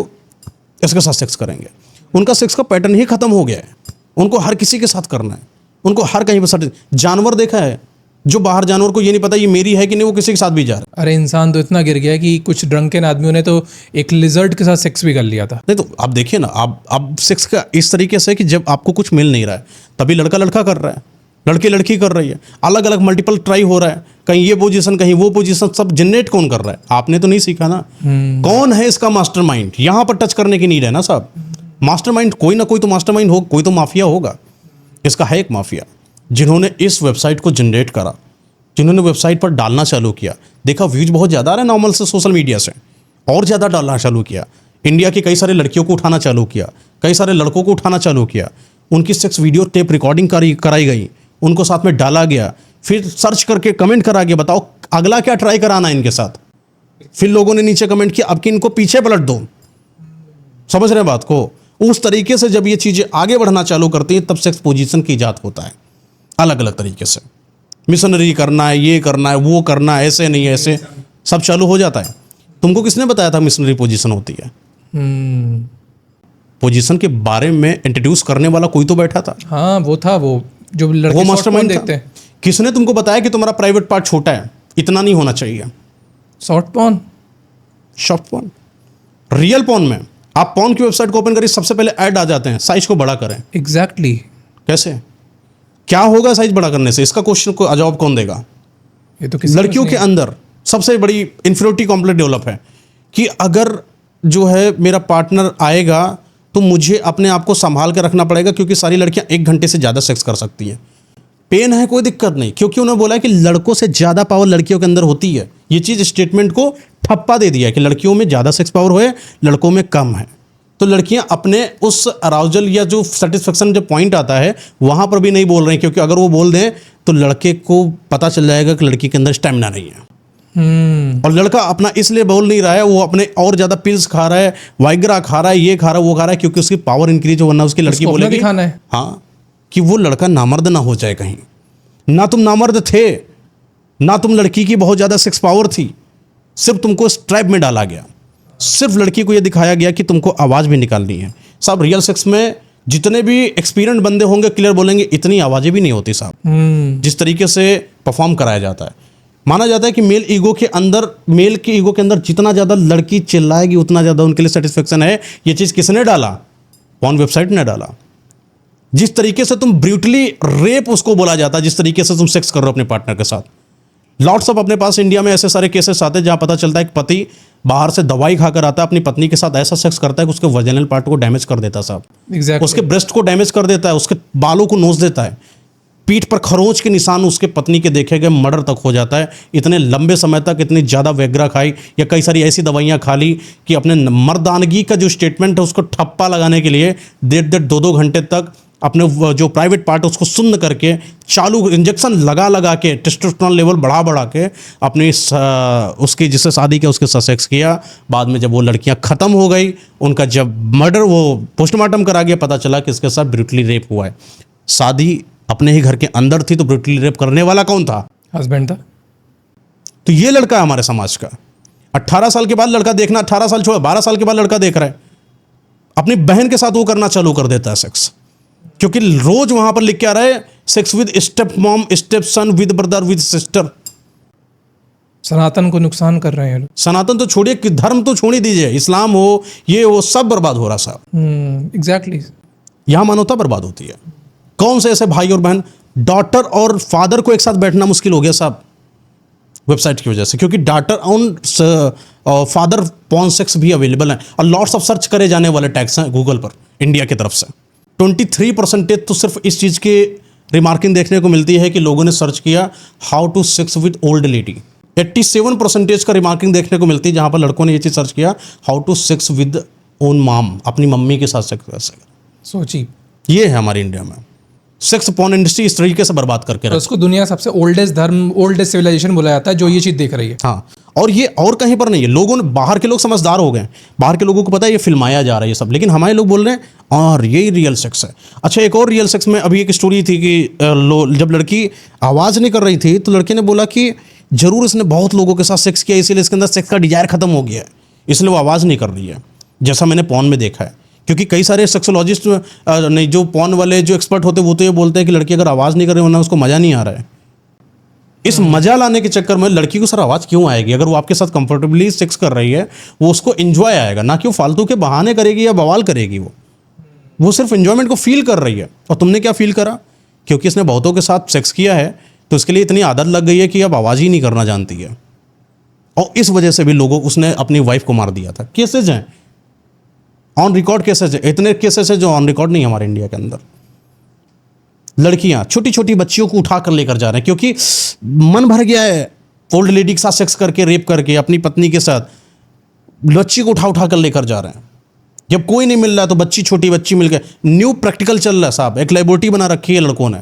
इसके साथ सेक्स करेंगे। उनका सेक्स का पैटर्न ही खत्म हो गया है। उनको हर किसी के साथ करना है, उनको हर कहीं पर। जानवर देखा है, जो बाहर जानवर को ये नहीं पता ये मेरी है कि नहीं, वो किसी के साथ भी जा रहा है। अरे इंसान तो इतना गिर गया है कि कुछ ड्रंकन आदमियों ने तो एक लिजर्ड के साथ सेक्स भी कर लिया था। नहीं तो आप देखिए ना, आप सेक्स का इस तरीके से कि जब आपको कुछ मिल नहीं रहा है, तभी लड़का लड़का कर रहा है, लड़की लड़की कर रही है, अलग अलग मल्टीपल ट्राई हो रहा है, कहीं ये पोजीशन कहीं वो पोजीशन, सब जनरेट कौन कर रहा है? आपने तो नहीं सीखा ना। कौन है इसका मास्टरमाइंड? यहाँ पर टच करने की नीड है ना साहब। मास्टरमाइंड कोई ना कोई तो मास्टरमाइंड हो, कोई तो माफिया होगा। इसका है एक माफिया, जिन्होंने इस वेबसाइट को जनरेट करा, जिन्होंने वेबसाइट पर डालना चालू किया, देखा व्यूज बहुत ज़्यादा आ रहे हैं नॉर्मल से सोशल मीडिया से, और ज़्यादा डालना चालू किया। इंडिया की कई सारे लड़कियों को उठाना चालू किया, कई सारे लड़कों को उठाना चालू किया, उनकी सेक्स वीडियो टेप रिकॉर्डिंग कराई गई, उनको साथ में डाला गया, फिर सर्च करके कमेंट करा गया, बताओ अगला क्या ट्राई कराना है इनके साथ। फिर लोगों ने नीचे कमेंट किया अब कि इनको पीछे पलट दो। समझ रहे हैं बात को? उस तरीके से जब ये चीज़ें आगे बढ़ना चालू करती हैं, तब सेक्स पोजीशन की इजाद होता है अलग अलग तरीके से। मिशनरी करना है, ये करना है, वो करना है, ऐसे नहीं ऐसे सब चालू हो जाता है। तुमको किसने बताया था मिशनरी पोजीशन होती है? पोजीशन के बारे में इंट्रोड्यूस करने वाला कोई तो बैठा था। हाँ वो था, वो जो लड़के मास्टरमाइंड देखते हैं। किसने तुमको बताया कि तुम्हारा प्राइवेट पार्ट छोटा है, इतना नहीं होना चाहिए? Short porn, soft porn. Real porn में आप पॉर्न की वेबसाइट को ओपन करिए, सबसे पहले ऐड आ जाते हैं, साइज को बड़ा करें। एग्जैक्टली कैसे? क्या होगा साइज बड़ा करने से? इसका क्वेश्चन को जवाब कौन देगा? ये तो किसी लड़कियों के अंदर सबसे बड़ी इन्फीरियरिटी कॉम्प्लेक्स डेवलप है कि अगर जो है मेरा पार्टनर आएगा तो मुझे अपने आप को संभाल कर रखना पड़ेगा, क्योंकि सारी लड़कियां 1 घंटे से ज़्यादा सेक्स कर सकती हैं। पेन है कोई दिक्कत नहीं, क्योंकि उन्होंने बोला कि लड़कों से ज़्यादा पावर लड़कियों के अंदर होती है। ये चीज़ स्टेटमेंट को ठप्पा दे दिया है कि लड़कियों में ज़्यादा सेक्स पावर है, लड़कों में कम है। तो लड़कियां अपने उस अराउजल या जो सेटिस्फेक्शन जो पॉइंट आता है वहाँ पर भी नहीं बोल रहे हैं, क्योंकि अगर वो बोल दें तो लड़के को पता चल जाएगा कि लड़की के अंदर स्टेमिना नहीं है। और लड़का अपना इसलिए बोल नहीं रहा है, वो अपने और ज़्यादा पिल्स खा रहा है, वाइग्रा खा रहा है, ये खा रहा है, वो खा रहा है, क्योंकि उसकी पावर इंक्रीज हो, वरना उसकी लड़की उसको अपना बोलेगी दिखाना है। हाँ कि वो लड़का नामर्द ना हो जाए कहीं। ना तुम नामर्द थे, ना तुम लड़की की बहुत ज़्यादा सेक्स पावर थी, सिर्फ तुमको इस ट्रैप में डाला गया। सिर्फ लड़की को ये दिखाया गया कि तुमको आवाज़ भी निकालनी है। साहब रियल सेक्स में जितने भी एक्सपीरियंस बंदे होंगे क्लियर बोलेंगे इतनी आवाज़ें भी नहीं होती साहब। जिस तरीके से परफॉर्म कराया जाता है, माना जाता है कि मेल के ईगो के अंदर जितना ज़्यादा लड़की चिल्लाएगी उतना ज़्यादा उनके लिए सेटिस्फेक्शन है। ये चीज़ किसने डाला? पॉर्न वेबसाइट ने डाला। जिस तरीके से तुम ब्रूटली रेप उसको बोला जाता है, जिस तरीके से तुम सेक्स कर रहे हो अपने पार्टनर के साथ, लॉट्स ऑफ अपने पास इंडिया में ऐसे सारे केसेस आते हैं जहां पता चलता है कि पति बाहर से दवाई खाकर आता है, अपनी पत्नी के साथ ऐसा सेक्स करता है कि उसके वजाइनल पार्ट को डैमेज कर देता है साहब। Exactly. उसके ब्रेस्ट को डैमेज कर देता है, उसके बालों को नोच देता है, पीठ पर खरोंच के निशान उसके पत्नी के देखे गए, मर्डर तक हो जाता है। इतने लंबे समय तक इतनी ज़्यादा वेग्रा खाई या कई सारी ऐसी दवाइयाँ खा ली कि अपने मर्दानगी का जो स्टेटमेंट है उसको ठप्पा लगाने के लिए 1.5-2 घंटे तक अपने जो प्राइवेट पार्ट है उसको सुन्न करके चालू इंजेक्शन लगा के टेस्टोस्टेरोन लेवल बढ़ा के अपनी उसकी जिससे शादी किया उसके साथ सेक्स किया। बाद में जब वो लड़कियां ख़त्म हो गई, उनका जब मर्डर वो पोस्टमार्टम करा गया, पता चला कि इसके साथ ब्रूटली रेप हुआ है। शादी अपने ही घर के अंदर थी तो ब्रूटली रेप करने वाला कौन था? हस्बैंड था। तो ये लड़का है हमारे समाज का। 18 साल के बाद लड़का देखना, 18 साल छोड़ 12 साल के बाद लड़का देख रहा है, अपनी बहन के साथ वो करना चालू कर देता है सेक्स, क्योंकि रोज वहां पर लिख के आ रहा है sex with step mom, step son, with brother, with sister. Sanatan को नुकसान कर रहे हैं लोग। सनातन तो छोड़िए कि धर्म तो छोड़ ही दीजिए, इस्लाम हो ये वो सब बर्बाद हो रहा साहब। एग्जैक्टली। यहां मानवता बर्बाद होती है। कौन से ऐसे भाई और बहन, डॉटर और फादर को एक साथ बैठना मुश्किल हो गया साहब वेबसाइट की वजह से, क्योंकि daughter on father porn sex भी अवेलेबल है और लॉट्स ऑफ सर्च करे जाने वाले टैग्स हैं गूगल पर इंडिया की तरफ से। 23% तो सिर्फ इस चीज़ की रिमार्किंग देखने को मिलती है कि लोगों ने सर्च किया how to sex with old lady. 87% का रिमार्किंग देखने को मिलती है जहां पर लड़कों ने ये चीज़ सर्च किया how to sex with own mom, अपनी मम्मी के साथ सेक्स। सोची ये है हमारे इंडिया में सेक्स पॉर्न इंडस्ट्री इस तरीके से बर्बाद करके तो उसको दुनिया का सबसे ओल्डेस्ट धर्म, ओल्डेस्ट सिविलाइजेशन बोला जाता है जो ये चीज़ देख रही है। हाँ, और ये और कहीं पर नहीं है। लोगों ने, बाहर के लोग समझदार हो गए, बाहर के लोगों को पता है ये फिल्माया जा रहा है ये सब, लेकिन हमारे लोग बोल रहे हैं और यही रियल सेक्स है। अच्छा, एक और रियल सेक्स में अभी एक स्टोरी थी कि जब लड़की आवाज़ नहीं कर रही थी तो लड़के ने बोला कि जरूर इसने बहुत लोगों के साथ सेक्स किया, इसीलिए इसके अंदर सेक्स का डिजायर खत्म हो गया है, इसलिए वो आवाज़ नहीं कर रही है, जैसा मैंने पॉर्न में देखा है। क्योंकि कई सारे सेक्सोलॉजिस्ट नहीं, जो पॉर्न वाले जो एक्सपर्ट होते हैं वो तो ये बोलते हैं कि लड़की अगर आवाज़ नहीं कर रही वरना उसको मज़ा नहीं आ रहा है। इस मज़ा लाने के चक्कर में लड़की को सर आवाज़ क्यों आएगी? अगर वो आपके साथ कंफर्टेबली सेक्स कर रही है वो उसको एंजॉय आएगा, ना कि वो फालतू के बहाने करेगी या बवाल करेगी। वो सिर्फ एंजॉयमेंट को फील कर रही है। और तुमने क्या फील करा? क्योंकि इसने बहुतों के साथ सेक्स किया है तो इसके लिए इतनी आदत लग गई है कि अब आवाज़ ही नहीं करना जानती है, और इस वजह से भी लोगों उसने अपनी वाइफ को मार दिया था। केसेज हैं ऑन रिकॉर्ड, केसेज है, इतने केसेस है जो ऑन रिकॉर्ड नहीं है हमारे इंडिया के अंदर। लड़कियां छोटी छोटी बच्चियों को उठा कर लेकर जा रहे हैं क्योंकि मन भर गया है ओल्ड लेडी के साथ सेक्स करके, रेप करके, अपनी पत्नी के साथ बच्ची को उठा कर लेकर जा रहे हैं। जब कोई नहीं मिल रहा है तो बच्ची, छोटी बच्ची मिल गए। न्यू प्रैक्टिकल चल रहा है साहब, एक लेबोरेटरी बना रखी है लड़कों ने।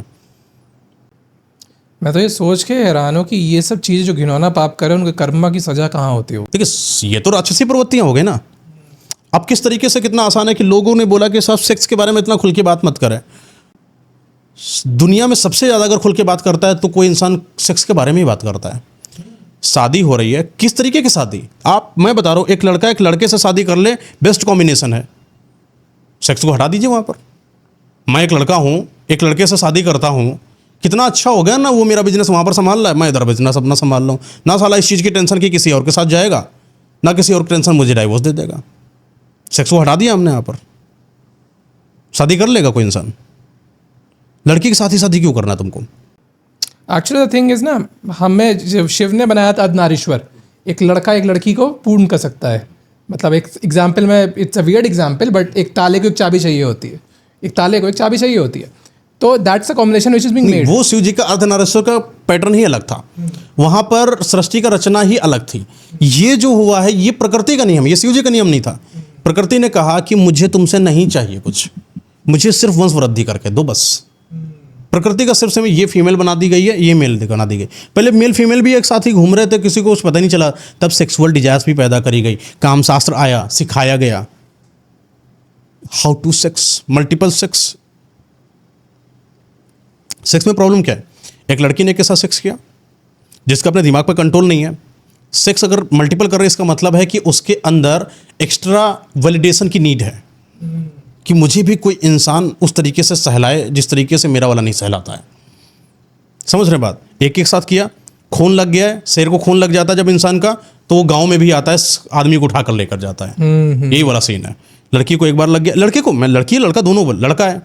मैं तो ये सोच के हैरान हूँ कि ये सब चीज़ें जो घिनौना पाप करे उनके कर्मा की सजा कहाँ होती हो। देखिए ये तो राक्षसी प्रवृत्तियां हो गई ना। अब किस तरीके से कितना आसान है कि लोगों ने बोला कि साहब सेक्स के बारे में इतना खुल के बात मत करें। दुनिया में सबसे ज़्यादा अगर खुल के बात करता है तो कोई इंसान सेक्स के बारे में ही बात करता है। शादी हो रही है, किस तरीके की शादी? मैं बता रहा हूँ, एक लड़का एक लड़के से शादी कर ले, बेस्ट कॉम्बिनेशन है। सेक्स को हटा दीजिए वहाँ पर। मैं एक लड़का हूँ, एक लड़के से शादी करता हूँ, कितना अच्छा हो गया ना। वो मेरा बिजनेस वहाँ पर संभाल रहा है, मैं इधर बिजनेस अपना संभाल रहा हूँ। ना साला इस चीज़ की टेंशन की किसी और के साथ जाएगा, ना किसी और की टेंशन मुझे डाइवोर्स दे देगा। सेक्स को हटा दिया हमने यहाँ पर। शादी कर लेगा कोई इंसान, लड़की के साथ ही शादी क्यों करना तुमको? एक्चुअली द थिंग इज ना, हमें जब शिव ने बनाया था अर्धनारीश्वर, एक लड़का एक लड़की को पूर्ण कर सकता है। मतलब एक एग्जाम्पल में, it's a weird example, but एक ताले को एक चाबी चाहिए होती है, एक ताले को एक चाबी चाहिए होती है। तो that's a combination which is being made. वो शिव जी का अर्धनारीश्वर का पैटर्न ही अलग था, वहां पर सृष्टि का रचना ही अलग थी. ये जो हुआ है ये प्रकृति का नियम, ये शिव जी का नियम नहीं था. प्रकृति ने कहा कि मुझे तुमसे नहीं चाहिए कुछ, मुझे सिर्फ वंश वृद्धि करके दो बस. प्रकृति का सिर्फ से ये फीमेल बना दी गई है, ये मेल बना दी गई. पहले मेल फीमेल भी एक साथ ही घूम रहे थे, किसी को कुछ पता नहीं चला. तब सेक्सुअल डिजायर्स भी पैदा करी गई, कामशास्त्र आया, सिखाया गया how to sex, multiple sex. Sex में प्रॉब्लम क्या है? एक लड़की ने एक के साथ सेक्स किया जिसका अपने दिमाग पर कंट्रोल नहीं है. सेक्स अगर मल्टीपल कर रहे हैं इसका मतलब है कि उसके अंदर एक्स्ट्रा वैलिडेशन की नीड है कि मुझे भी कोई इंसान उस तरीके से सहलाए जिस तरीके से मेरा वाला नहीं सहलाता है. समझ रहे बात? एक एक साथ किया, खून लग गया है. शेर को खून लग जाता है जब इंसान का, तो वो गांव में भी आता है, आदमी को उठाकर लेकर जाता है. यही वाला सीन है. लड़की को एक बार लग गया, लड़के को, मैं लड़की लड़का दोनों, लड़का है,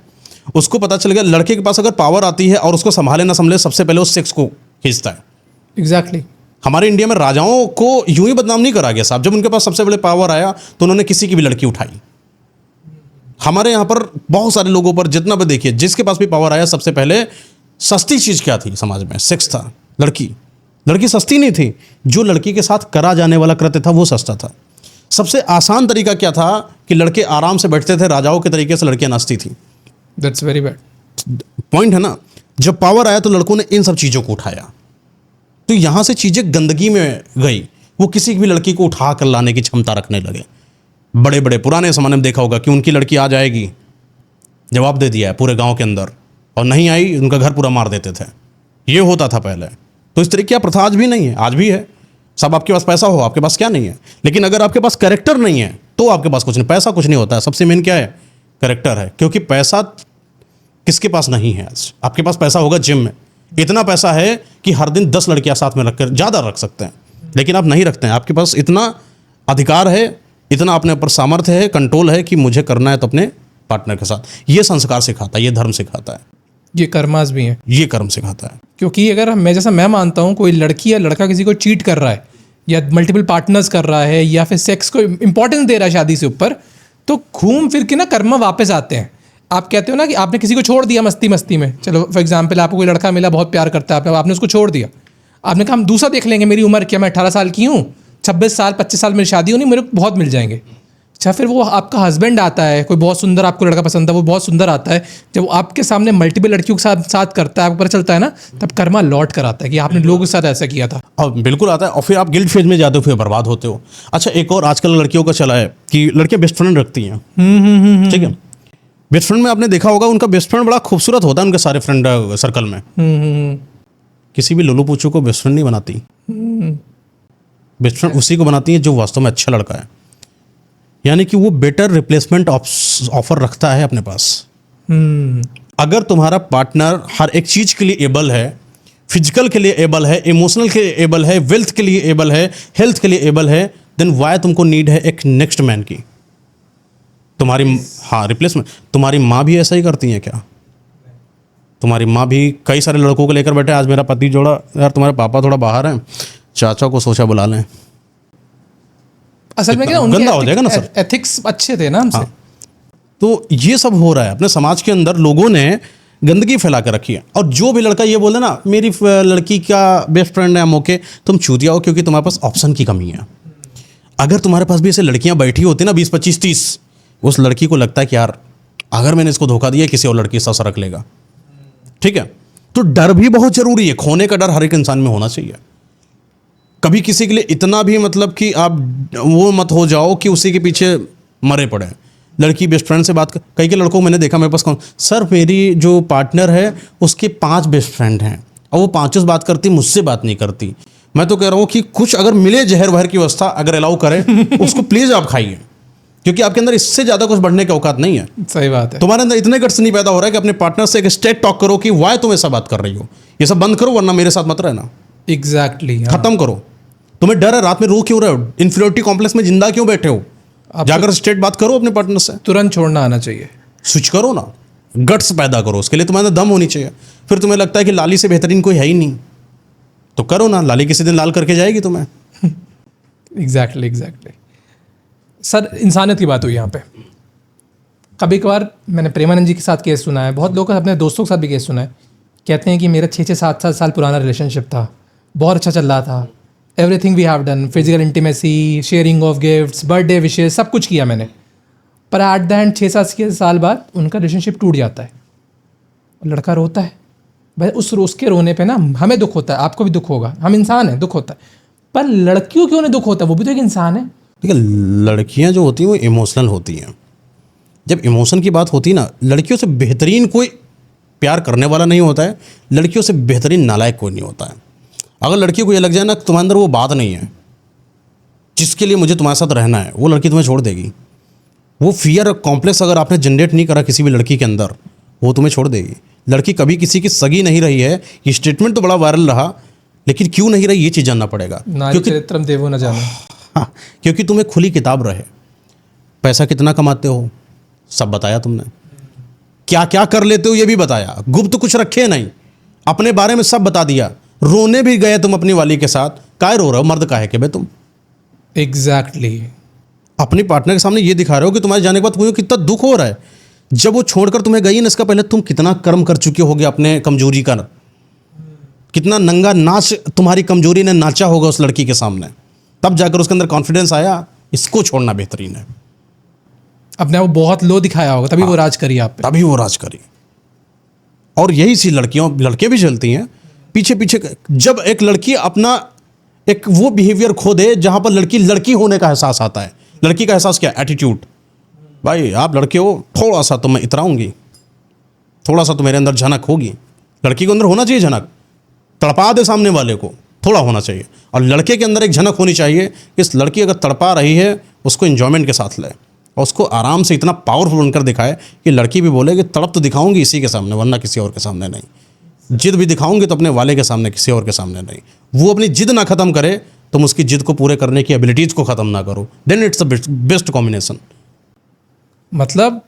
उसको पता चल गया. लड़के के पास अगर पावर आती है और उसको संभाले ना संभाले, सबसे पहले उस सेक्स को खींचता है. एग्जैक्टली. हमारे इंडिया में राजाओं को यूं ही बदनाम नहीं करा गया साहब. जब उनके पास सबसे बड़े पावर आया तो उन्होंने किसी की भी लड़की उठाई. हमारे यहाँ पर बहुत सारे लोगों पर जितना भी देखिए, जिसके पास भी पावर आया, सबसे पहले सस्ती चीज़ क्या थी समाज में? सेक्स था. लड़की, लड़की सस्ती नहीं थी. जो लड़की के साथ करा जाने वाला कृत्य था वो सस्ता था. सबसे आसान तरीका क्या था कि लड़के आराम से बैठते थे, राजाओं के तरीके से लड़कियां नाचती थी. That's very bad. पॉइंट है ना. जब पावर आया तो लड़कों ने इन सब चीज़ों को उठाया, तो यहाँ से चीज़ें गंदगी में गई. वो किसी भी लड़की को उठा कर लाने की क्षमता रखने लगे. बड़े बड़े पुराने ज़माने में देखा होगा कि उनकी लड़की आ जाएगी, जवाब दे दिया है पूरे गांव के अंदर, और नहीं आई उनका घर पूरा मार देते थे. ये होता था पहले. तो इस तरीके की प्रथा आज भी नहीं है, आज भी है. सब आपके पास पैसा हो, आपके पास क्या नहीं है. लेकिन अगर आपके पास कैरेक्टर नहीं है तो आपके पास कुछ नहीं. पैसा कुछ नहीं होता है. सबसे मेन क्या है? कैरेक्टर है. क्योंकि पैसा किसके पास नहीं है आज? आपके पास पैसा होगा जिम में, इतना पैसा है कि हर दिन 10 लड़कियां साथ में रखकर ज़्यादा रख सकते हैं, लेकिन आप नहीं रखते हैं. आपके पास इतना अधिकार है, इतना अपने ऊपर सामर्थ्य है, कंट्रोल है कि मुझे करना है तो अपने पार्टनर के साथ. ये संस्कार सिखाता है, ये धर्म सिखाता है, ये कर्मास भी हैं. ये कर्म सिखाता है. क्योंकि अगर मैं मानता हूँ कोई लड़की या लड़का किसी को चीट कर रहा है या मल्टीपल पार्टनर्स कर रहा है या फिर सेक्स को इंपॉर्टेंस दे रहा है शादी से ऊपर, तो घूम फिर के ना कर्म वापस आते हैं. आप कहते हो ना कि आपने किसी को छोड़ दिया मस्ती में, चलो फॉर एग्जांपल आपको कोई लड़का मिला, बहुत प्यार करता है, आपने उसको छोड़ दिया. आपने कहा हम दूसरा देख लेंगे, मेरी उम्र क्या, मैं 18 साल की हूँ, 26 साल 25 साल मेरी शादी होनी, मेरे को बहुत मिल जाएंगे. अच्छा, फिर वो आपका हस्बैंड आता है, कोई बहुत सुंदर आपको लड़का पसंद है, वो बहुत सुंदर आता है, जब वो आपके सामने मल्टीपल लड़कियों के साथ करता है, आपको पता चलता है ना, तब कर्मा लौट कर आता है कि आपने लोगों के साथ ऐसा किया था. और बिल्कुल आता है, और फिर आप गिल्ट फेज में जाते हो, फिर बर्बाद होते हो. अच्छा, एक और आजकल लड़कियों का चला है कि लड़कियां बेस्ट फ्रेंड रखती हैं. ठीक है. बेस्ट फ्रेंड में आपने देखा होगा उनका बेस्ट फ्रेंड बड़ा खूबसूरत होता है उनके सारे फ्रेंड सर्कल में. किसी भी लोलू पूछू को बेस्ट फ्रेंड नहीं बनाती. बेस्ट फ्रेंड उसी को बनाती है जो वास्तव में अच्छा लड़का है, यानी कि वो बेटर रिप्लेसमेंट ऑफर रखता है अपने पास. अगर तुम्हारा पार्टनर हर एक चीज के लिए एबल है, फिजिकल के लिए एबल है, इमोशनल के लिए एबल है, वेल्थ के लिए एबल है, हेल्थ के लिए एबल है, देन वाई तुमको नीड है एक नेक्स्ट मैन की? तुम्हारी रिप्लेसमेंट. तुम्हारी माँ भी ऐसा ही करती है क्या? तुम्हारी माँ भी कई सारे लड़कों को लेकर बैठे, आज मेरा पति जोड़ा, यार तुम्हारे पापा थोड़ा बाहर हैं, चाचा को सोचा बुला लें. असल में क्या गंदा हो जाएगा ना सर. एथिक्स अच्छे थे ना हमसे. तो ये सब हो रहा है अपने समाज के अंदर. लोगों ने गंदगी फैला कर रखी है. और जो भी लड़का ये बोले ना मेरी लड़की का बेस्ट फ्रेंड है, मौके, तुम चूतिया हो, क्योंकि तुम्हारे पास ऑप्शन की कमी है. अगर तुम्हारे पास भी ऐसे लड़कियां बैठी होती ना 20 25 30, उस लड़की को लगता है कि यार अगर मैंने इसको धोखा दिया किसी और लड़की के साथ सरक लेगा. ठीक है. तो डर भी बहुत जरूरी है. खोने का डर हर एक इंसान में होना चाहिए. कभी किसी के लिए इतना भी मतलब कि आप वो मत हो जाओ कि उसी के पीछे मरे पड़े. लड़की बेस्ट फ्रेंड से बात कर, कई के लड़कों को मैंने देखा मेरे पास, कौन सर मेरी जो पार्टनर है उसके 5 बेस्ट फ्रेंड हैं और वो 5 से बात करती, मुझसे बात नहीं करती. मैं तो कह रहा हूँ कि कुछ अगर मिले जहर वहर की व्यवस्था अगर अलाउ करें उसको प्लीज़ आप खाइए, क्योंकि आपके अंदर इससे ज़्यादा कुछ बढ़ने की औकात नहीं है. सही बात है. तुम्हारे अंदर इतने गट्स नहीं पैदा हो रहा है कि अपने पार्टनर से एक स्ट्रेट टॉक करो कि वाई तुम ऐसा बात कर रही हो, ये सब बंद करो वरना मेरे साथ मत रहना. एग्जैक्टली. खत्म करो. तुम्हें डर है, रात में रो क्यों रहे हो, इन्फीरियरिटी कॉम्प्लेक्स में जिंदा क्यों बैठे हो? जाकर स्ट्रेट बात करो अपने पार्टनर से. तुरंत छोड़ना आना चाहिए. स्विच करो ना, गट्स पैदा करो. उसके लिए तुम्हारे अंदर दम होनी चाहिए. फिर तुम्हें लगता है कि लाली से बेहतरीन कोई है ही नहीं, तो करो ना. लाली किसी दिन लाल करके जाएगी तुम्हें. एग्जैक्टली. सर इंसानियत की बात हुई यहाँ पे. कभी कभार मैंने प्रेमानंद जी के साथ केस सुना है, बहुत लोगों का अपने दोस्तों के साथ भी केस सुना है, कहते हैं कि मेरा 6-7 साल पुराना रिलेशनशिप था, बहुत अच्छा चल रहा था, everything we have done, physical intimacy, sharing of gifts, birthday wishes, सब कुछ किया मैंने, पर एट द एंड 6-7 साल बाद उनका रिलेशनशिप टूट जाता है, लड़का रोता है। भाई उसके रोने पे ना हमें दुख होता है, आपको भी दुख होगा, हम इंसान हैं, दुख होता है, पर लड़कियों क्यों नहीं दुख होता? वो भी तो एक इंसान है। ठीक है, लड़कियां जो होती हैं वो इमोशनल होती हैं। जब इमोशन की बात होती है ना, लड़कियों से बेहतरीन कोई प्यार करने वाला नहीं होता है, लड़कियों से बेहतरीन नालायक कोई नहीं होता है। अगर लड़की को ये लग जाए ना तुम्हारे अंदर वो बात नहीं है जिसके लिए मुझे तुम्हारे साथ रहना है, वो लड़की तुम्हें छोड़ देगी। वो फियर कॉम्प्लेक्स अगर आपने जनरेट नहीं करा किसी भी लड़की के अंदर, वो तुम्हें छोड़ देगी। लड़की कभी किसी की सगी नहीं रही है, ये स्टेटमेंट तो बड़ा वायरल रहा, लेकिन क्यों नहीं रही ये चीज़ जानना पड़ेगा। क्योंकि चरित्रम देवो न जाने। हाँ, क्योंकि तुम्हें खुली किताब रहे। पैसा कितना कमाते हो सब बताया तुमने, क्या क्या कर लेते हो ये भी बताया, गुप्त कुछ रखे नहीं, अपने बारे में सब बता दिया। रोने भी गए तुम अपनी वाली के साथ, काहे रो रहे हो, मर्द काहे के बे तुम। एग्जैक्टली। अपनी पार्टनर के सामने ये दिखा रहे हो कि तुम्हारे जाने के बाद तुम्हें कितना दुख हो रहा है। जब वो छोड़कर तुम्हें गई ना, इसका पहले तुम कितना कर्म कर चुके होगे अपने कमजोरी का, कितना नंगा नाच तुम्हारी कमजोरी ने नाचा होगा उस लड़की के सामने, तब जाकर उसके अंदर कॉन्फिडेंस आया इसको छोड़ना बेहतरीन है। अपने आप को बहुत लो दिखाया होगा, तभी वो राज करी आप पे। तभी वो राज करी। और यही सी लड़के भी चलती हैं पीछे पीछे। जब एक लड़की अपना एक वो बिहेवियर खो दे जहां पर लड़की होने का एहसास आता है। लड़की का एहसास क्या? एटीट्यूड। भाई आप लड़के हो, थोड़ा सा तो मैं इतराऊंगी, थोड़ा सा तो मेरे अंदर झनक होगी। लड़की के अंदर होना चाहिए झनक, तड़पा दे सामने वाले को, थोड़ा होना चाहिए। और लड़के के अंदर एक झनक होनी चाहिए, इस लड़की अगर तड़पा रही है उसको एंजॉयमेंट के साथ ले, और उसको आराम से इतना पावरफुल बनकर दिखाए कि लड़की भी बोले कि तड़प तो दिखाऊंगी इसी के सामने, वरना किसी और के सामने नहीं। जिद भी दिखाऊंगी तो अपने वाले के सामने, किसी और के सामने नहीं। वो अपनी जिद ना ख़त्म करे, तुम उसकी जिद को पूरे करने की एबिलिटीज़ को ख़त्म ना करो, then it's the best combination. मतलब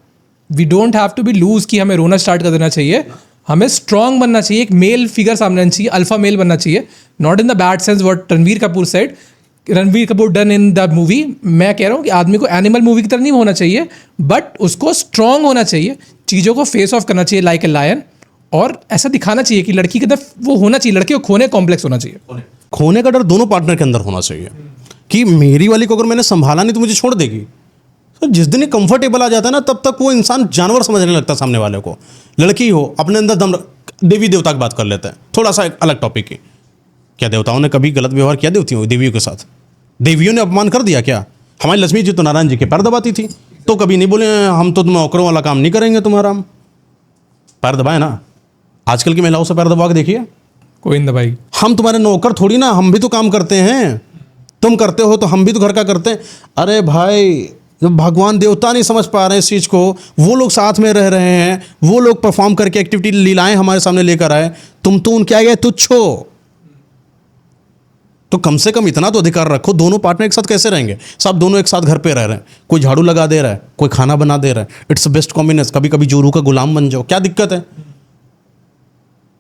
we don't have to be loose कि हमें रोना स्टार्ट कर देना चाहिए, हमें स्ट्रांग बनना चाहिए, एक मेल फिगर सामने आना चाहिए, अल्फा मेल बनना चाहिए, not in the bad sense what Ranveer Kapoor said, Ranveer Kapoor done in the movie. मैं कह रहा हूँ कि आदमी को एनिमल मूवी की तरह नहीं होना चाहिए, बट उसको स्ट्रांग होना चाहिए, चीज़ों को फेस ऑफ करना चाहिए लाइक ए लायन, और ऐसा दिखाना चाहिए कि लड़की के अंदर वो होना चाहिए, लड़की को खोने कॉम्प्लेक्स होना चाहिए। खोने का डर दोनों पार्टनर के अंदर होना चाहिए कि मेरी वाली को अगर मैंने संभाला नहीं तो मुझे छोड़ देगी। तो जिस दिन कंफर्टेबल आ जाता है ना, तब तक वो इंसान जानवर समझने लगता है सामने वाले को। लड़की हो अपने अंदर दम, देवी देवता की बात कर लेते हैं, थोड़ा सा एक अलग टॉपिक की। क्या देवताओं ने कभी गलत व्यवहार किया देवियों के साथ? देवियों ने अपमान कर दिया क्या? हमारी लक्ष्मी जी तो नारायण जी के पैर दबाती थी, तो कभी नहीं बोले हम तो तुम्हें औकड़ों वाला काम नहीं करेंगे तुम्हारा। हम पैर दबाए ना, आजकल की महिलाओं से पैर दबा के देखिए, कोई नहीं भाई, हम तुम्हारे नौकर थोड़ी ना, हम भी तो काम करते हैं, तुम करते हो तो हम भी तो घर का करते हैं। अरे भाई, जब भगवान देवता नहीं समझ पा रहे हैं इस चीज़ को, वो लोग साथ में रह रहे हैं, वो लोग परफॉर्म करके एक्टिविटी लीलाएं हमारे सामने लेकर आए, तुम तो उनके आगे तुच्छ हो। तो कम से कम इतना तो अधिकार रखो। दोनों पार्टनर एक साथ कैसे रहेंगे? सब दोनों एक साथ घर पे रह रहे हैं, कोई झाड़ू लगा दे रहा है, कोई खाना बना दे रहा है, इट्स बेस्ट कॉम्बिनेशन। कभी कभी जोरू का गुलाम बन जाओ, क्या दिक्कत है?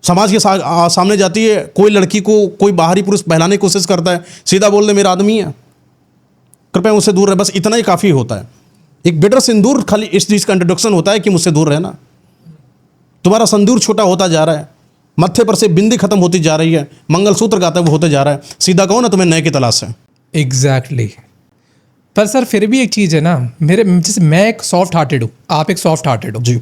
समाज के सामने जाती है कोई लड़की को, कोई बाहरी पुरुष बहलाने की कोशिश करता है, सीधा बोल दे मेरा आदमी है, कृपया मुझसे दूर रहे, बस इतना ही काफ़ी होता है। एक बेटर सिंदूर खाली इस चीज़ का इंट्रोडक्शन होता है कि मुझसे दूर रहना। तुम्हारा सिंदूर छोटा होता जा रहा है, मत्थे पर से बिंदी खत्म होती जा रही है, मंगलसूत्र गाता है वो होते जा रहा है, सीधा कहो ना तुम्हें नए की तलाश है। एग्जैक्टली। पर सर फिर भी एक चीज़ है ना, मेरे जैसे मैं एक सॉफ्ट हार्टेड हूँ, आप एक सॉफ्ट हार्टेड हो जी,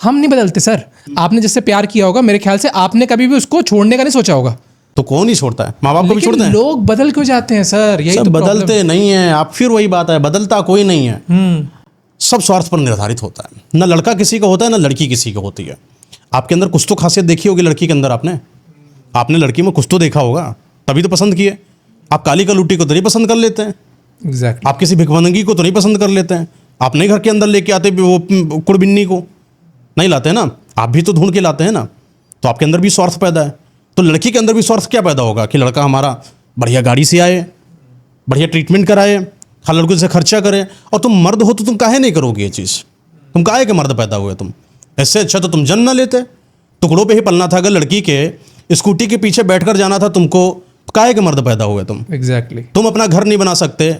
हम नहीं बदलते सर। आपने जिससे प्यार किया होगा, मेरे ख्याल से आपने कभी भी उसको छोड़ने का नहीं सोचा होगा। तो कौन ही छोड़ता है? माँ बाप को भी लेकिन छोड़ते हैं। लोग बदल क्यों जाते हैं सर? यही सब तो प्रॉब्लम बदलते नहीं है। आप फिर वही बात है, बदलता कोई नहीं है। सब स्वार्थ पर निर्धारित होता है। ना लड़का किसी का होता है, ना लड़की किसी की होती है। आपके अंदर कुछ तो खासियत देखी होगी लड़की के अंदर, आपने लड़की में कुछ तो देखा होगा, तभी तो पसंद किए। आप काली का लूटी को तो नहीं पसंद कर लेते हैं, एग्जैक्टली। आप किसी भिखमंगी को तो नहीं पसंद कर लेते हैं, आप नहीं घर के अंदर लेके आते वो कुड़बिन्नी को नहीं लाते हैं ना, आप भी तो ढूंढ के लाते हैं ना। तो आपके अंदर भी स्वार्थ पैदा है। तो लड़की के अंदर भी स्वार्थ क्या पैदा होगा कि लड़का हमारा बढ़िया गाड़ी से आए, बढ़िया ट्रीटमेंट कराए, हर लड़कों से खर्चा करे। और तुम मर्द हो तो तुम काहे नहीं करोगे ये चीज़? तुम काहे के मर्द पैदा हुए तुम? इससे अच्छा तो तुम जन्म ना लेते, टुकड़ों पे ही पलना था। अगर लड़की के स्कूटी के पीछे बैठकर जाना था तुमको, तो काहे के मर्द पैदा हुए तुम? एग्जैक्टली। तुम अपना घर नहीं बना सकते,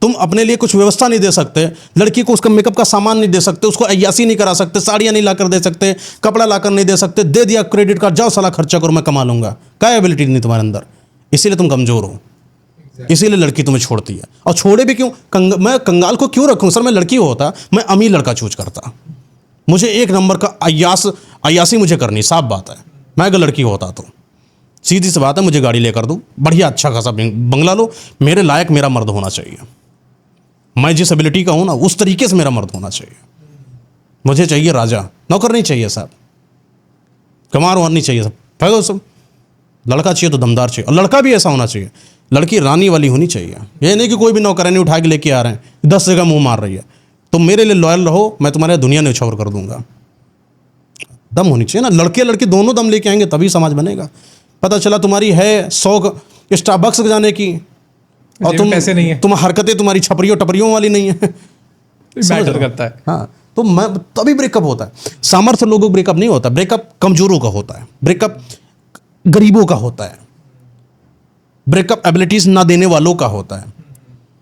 तुम अपने लिए कुछ व्यवस्था नहीं दे सकते, लड़की को उसका मेकअप का सामान नहीं दे सकते, उसको अय्यासी नहीं करा सकते, साड़ियाँ नहीं लाकर दे सकते, कपड़ा लाकर नहीं दे सकते, दे दिया क्रेडिट कार्ड, जाओ साला खर्चा करो, मैं कमा लूंगा। क्या एबिलिटी नहीं तुम्हारे अंदर, इसीलिए तुम कमज़ोर हो, इसीलिए लड़की तुम्हें छोड़ती है। और छोड़े भी क्यों, मैं कंगाल को क्यों रखूँ सर, मैं लड़की होता मैं अमीर लड़का चूज करता, मुझे एक नंबर का अय्यासी मुझे करनी, साफ बात है। मैं अगर लड़की होता तो सीधी सी बात है, मुझे गाड़ी लेकर दूँ, बढ़िया अच्छा खासा बंगला लो, मेरे लायक मेरा मर्द होना चाहिए, मैं जिस एबिलिटी का हूँ ना उस तरीके से मेरा मर्द होना चाहिए। मुझे चाहिए राजा, नौकर नहीं चाहिए साहब, कमार वार नहीं चाहिए, सब फायदा सब। लड़का चाहिए तो दमदार चाहिए, और लड़का भी ऐसा होना चाहिए, लड़की रानी वाली होनी चाहिए। ये नहीं कि कोई भी नौकरानी उठा के लेके आ रहे हैं, 10 जगह मुंह मार रही है। तुम मेरे लिए लॉयल रहो, मैं तुम्हारे दुनिया न्यौछावर कर दूंगा। दम होनी चाहिए ना, लड़के लड़की दोनों दम लेके आएंगे तभी समाज बनेगा। पता चला तुम्हारी है शौक स्टारबक्स जाने की, और तुम पैसे नहीं है, तुम हरकतें तुम्हारी छपरियों टपरियों वाली नहीं है। मैटर करता है। हाँ, तो मैं तभी ब्रेकअप होता है। सामर्थ्य लोगों को ब्रेकअप नहीं होता, ब्रेकअप कमजोरों का होता है, ब्रेकअप गरीबों का होता है, ब्रेकअप एबिलिटीज ना देने वालों का होता है।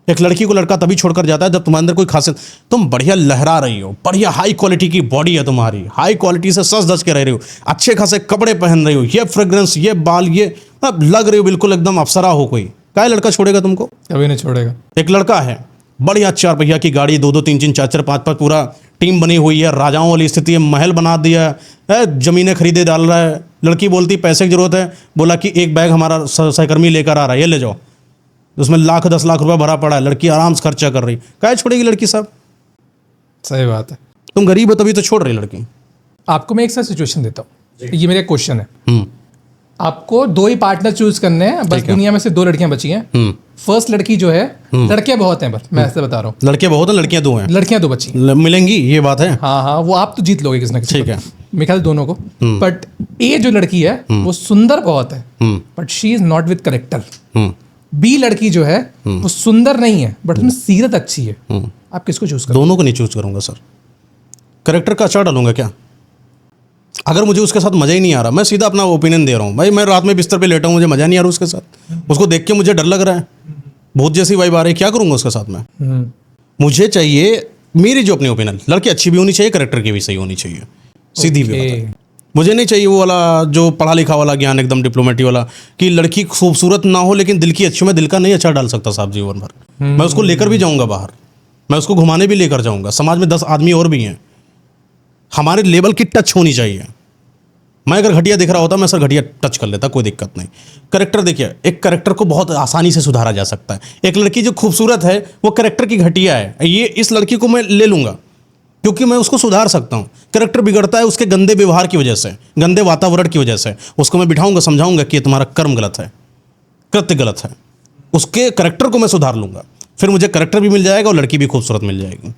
एक लड़की को लड़का तभी छोड़कर जाता है जब तुम्हारे अंदर कोई खासियत, तुम बढ़िया लहरा रही हो, बढ़िया हाई क्वालिटी की बॉडी है तुम्हारी, हाई क्वालिटी से सज धज के रह रही हो, अच्छे खासे कपड़े पहन रही हो, ये फ्रेग्रेंस, ये बाल, ये अब लग रही हो बिल्कुल एकदम अप्सरा हो कोई, क्या लड़का छोड़ेगा तुमको? कभी नहीं छोड़ेगा। एक लड़का है, बढ़िया 4 पहिया की गाड़ी, 2-2 3-3 4-4 5-5 पूरा टीम बनी हुई है, राजाओं वाली स्थिति है, महल बना दिया है, जमीनें खरीदे डाल रहा है। लड़की बोलती पैसे की जरूरत है, बोला कि एक बैग हमारा सहकर्मी लेकर आ रहा है, ये ले जाओ, उसमें 10 लाख रुपया भरा पड़ा है, लड़की आराम से खर्चा कर रही, क्या छोड़ेगी लड़की साहब? सही बात है। तुम गरीब हो तभी तो छोड़ रही लड़की। आपको मैं एक सा सिचुएशन देता हूँ, ये मेरा क्वेश्चन है। आपको 2 ही पार्टनर चूज करने हैं, बस दुनिया में से 2 लड़कियां बची हैं। फर्स्ट लड़की जो है, लड़के बहुत हैं, पर मैं ऐसे बता रहा हूँ, लड़के बहुत हैं, लड़कियां 2 हैं, लड़कियां 2 बची। मिलेंगी, ये बात है। हाँ हाँ, वो आप तो जीत लोगे किसी ना किसी ठीक है, मेरे ख्याल दोनों को। बट ए जो लड़की है वो सुंदर बहुत है, but she is not with character. बी लड़की जो है वो सुंदर नहीं है, बट उसमें सीरत अच्छी है। आप किसको चूज करोगे? दोनों को नहीं चूज करूंगा सर, करेक्टर का अचार डालूंगा क्या? अगर मुझे उसके साथ मज़ा ही नहीं आ रहा, मैं सीधा अपना ओपिनियन दे रहा हूँ भाई, मैं रात में बिस्तर पे लेटा हूँ, मुझे मज़ा नहीं आ रहा उसके साथ, उसको देख के मुझे डर लग रहा है, बहुत जैसी वाइब आ रही है, क्या करूँगा उसके साथ में? मुझे चाहिए मेरी जो अपनी ओपिनियन, लड़की अच्छी भी होनी चाहिए, करेक्टर की भी सही होनी चाहिए, सीधी भी बात है। मुझे नहीं चाहिए वो वाला जो पढ़ा लिखा वाला ज्ञान, एकदम डिप्लोमेटिक वाला, कि लड़की खूबसूरत ना हो लेकिन दिल की अच्छी। मैं दिल का नहीं अचार डाल सकता साहब जीवन भर। मैं उसको लेकर भी जाऊँगा बाहर, मैं उसको घुमाने भी लेकर जाऊँगा, समाज में 10 आदमी और भी हैं, हमारे लेवल की टच होनी चाहिए। मैं अगर घटिया दिख रहा होता मैं सर घटिया टच कर लेता, कोई दिक्कत नहीं। करेक्टर देखिए, एक करेक्टर को बहुत आसानी से सुधारा जा सकता है। एक लड़की जो खूबसूरत है वो करेक्टर की घटिया है, ये इस लड़की को मैं ले लूँगा क्योंकि मैं उसको सुधार सकता हूँ। करेक्टर बिगड़ता है उसके गंदे व्यवहार की वजह से, गंदे वातावरण की वजह से। उसको मैं बिठाऊंगा, समझाऊंगा कि ये तुम्हारा कर्म गलत है, कृत्य गलत है, उसके करेक्टर को मैं सुधार लूँगा, फिर मुझे करेक्टर भी मिल जाएगा और लड़की भी खूबसूरत मिल जाएगी।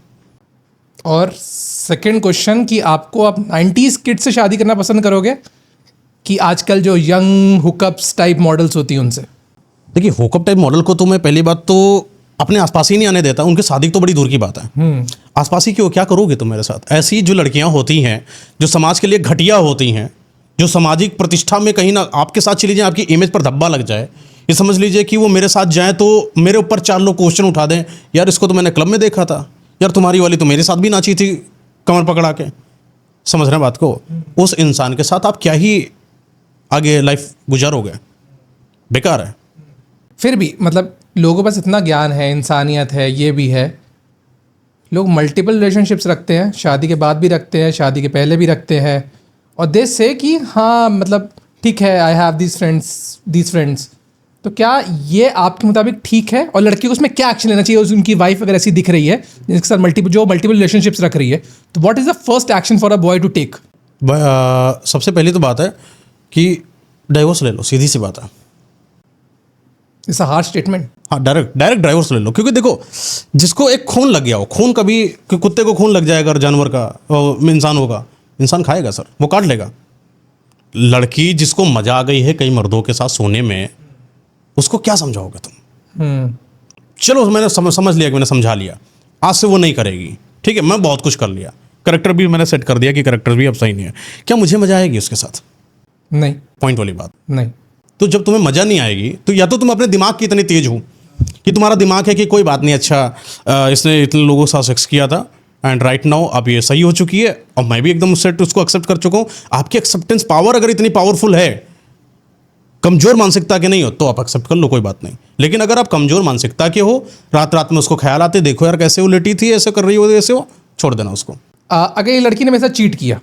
और सेकंड क्वेश्चन कि आपको आप 90s किड से शादी करना पसंद करोगे कि आजकल जो यंग हुकअप्स टाइप मॉडल्स होती हैं उनसे? देखिए, हुकअप टाइप मॉडल को तो मैं पहली बात तो अपने आसपास ही नहीं आने देता, उनके शादी तो बड़ी दूर की बात है। आसपास ही क्यों, क्या करोगे तुम मेरे साथ? ऐसी जो लड़कियां होती हैं जो समाज के लिए घटिया होती हैं, जो सामाजिक प्रतिष्ठा में कहीं ना आपके साथ चली जाए, आपकी इमेज पर धब्बा लग जाए, ये समझ लीजिए कि वो मेरे साथ जाएँ तो मेरे ऊपर 4 लोग क्वेश्चन उठा दें, यार इसको तो मैंने क्लब में देखा था, यार तुम्हारी वाली तो मेरे साथ भी नाची थी कमर पकड़ा के। समझ रहे हैं बात को? उस इंसान के साथ आप क्या ही आगे लाइफ गुजारोगे, बेकार है। फिर भी मतलब लोगों पास इतना ज्ञान है, इंसानियत है, ये भी है, लोग मल्टीपल रिलेशनशिप्स रखते हैं, शादी के बाद भी रखते हैं, शादी के पहले भी रखते हैं, और दे से कि हाँ मतलब ठीक है, आई हैव दीज फ्रेंड्स। तो क्या ये आपके मुताबिक ठीक है? और लड़की को उसमें क्या एक्शन लेना चाहिए? उनकी वाइफ अगर ऐसी दिख रही है जिसके साथ मल्टीपल रिलेशनशिप्स रख रही है, तो what is the first action for a boy to take? सबसे पहली तो बात है कि डाइवोर्स ले लो, सीधी सी बात है। It's a harsh statement. हाँ, डायरेक्ट डाइवोर्स ले लो, क्योंकि देखो जिसको एक खून लग गया हो, खून कभी कुत्ते को खून लग जाएगा, जानवर का, इंसान होगा, इंसान खाएगा सर, वो काट लेगा। लड़की जिसको मजा आ गई है कई मर्दों के साथ सोने में, उसको क्या समझाओगे तुम? चलो मैंने समझ लिया कि मैंने समझा लिया, आज से वो नहीं करेगी, ठीक है, मैं बहुत कुछ कर लिया, करेक्टर भी मैंने सेट कर दिया कि करेक्टर भी अब सही नहीं है, क्या मुझे मजा आएगी उसके साथ? नहीं। पॉइंट वाली बात नहीं। तो जब तुम्हें मजा नहीं आएगी तो या तो तुम अपने दिमाग की इतनी तेज हो कि तुम्हारा दिमाग है कि कोई बात नहीं, अच्छा इसने इतने लोगों के साथ सेक्स किया था एंड राइट नाउ अब ये सही हो चुकी है और मैं भी एकदम उसको एक्सेप्ट कर चुका हूँ। आपकी एक्सेप्टेंस पावर अगर इतनी पावरफुल है, कमजोर मानसिकता के नहीं हो, तो आप एक्सेप्ट कर लो, कोई बात नहीं। लेकिन अगर आप कमजोर मानसिकता के हो, रात रात में उसको ख्याल आते, देखो यार कैसे वो लेटी थी, ऐसे कर रही हो, ऐसे हो, छोड़ देना उसको। अगर ये लड़की ने मेरे साथ चीट किया,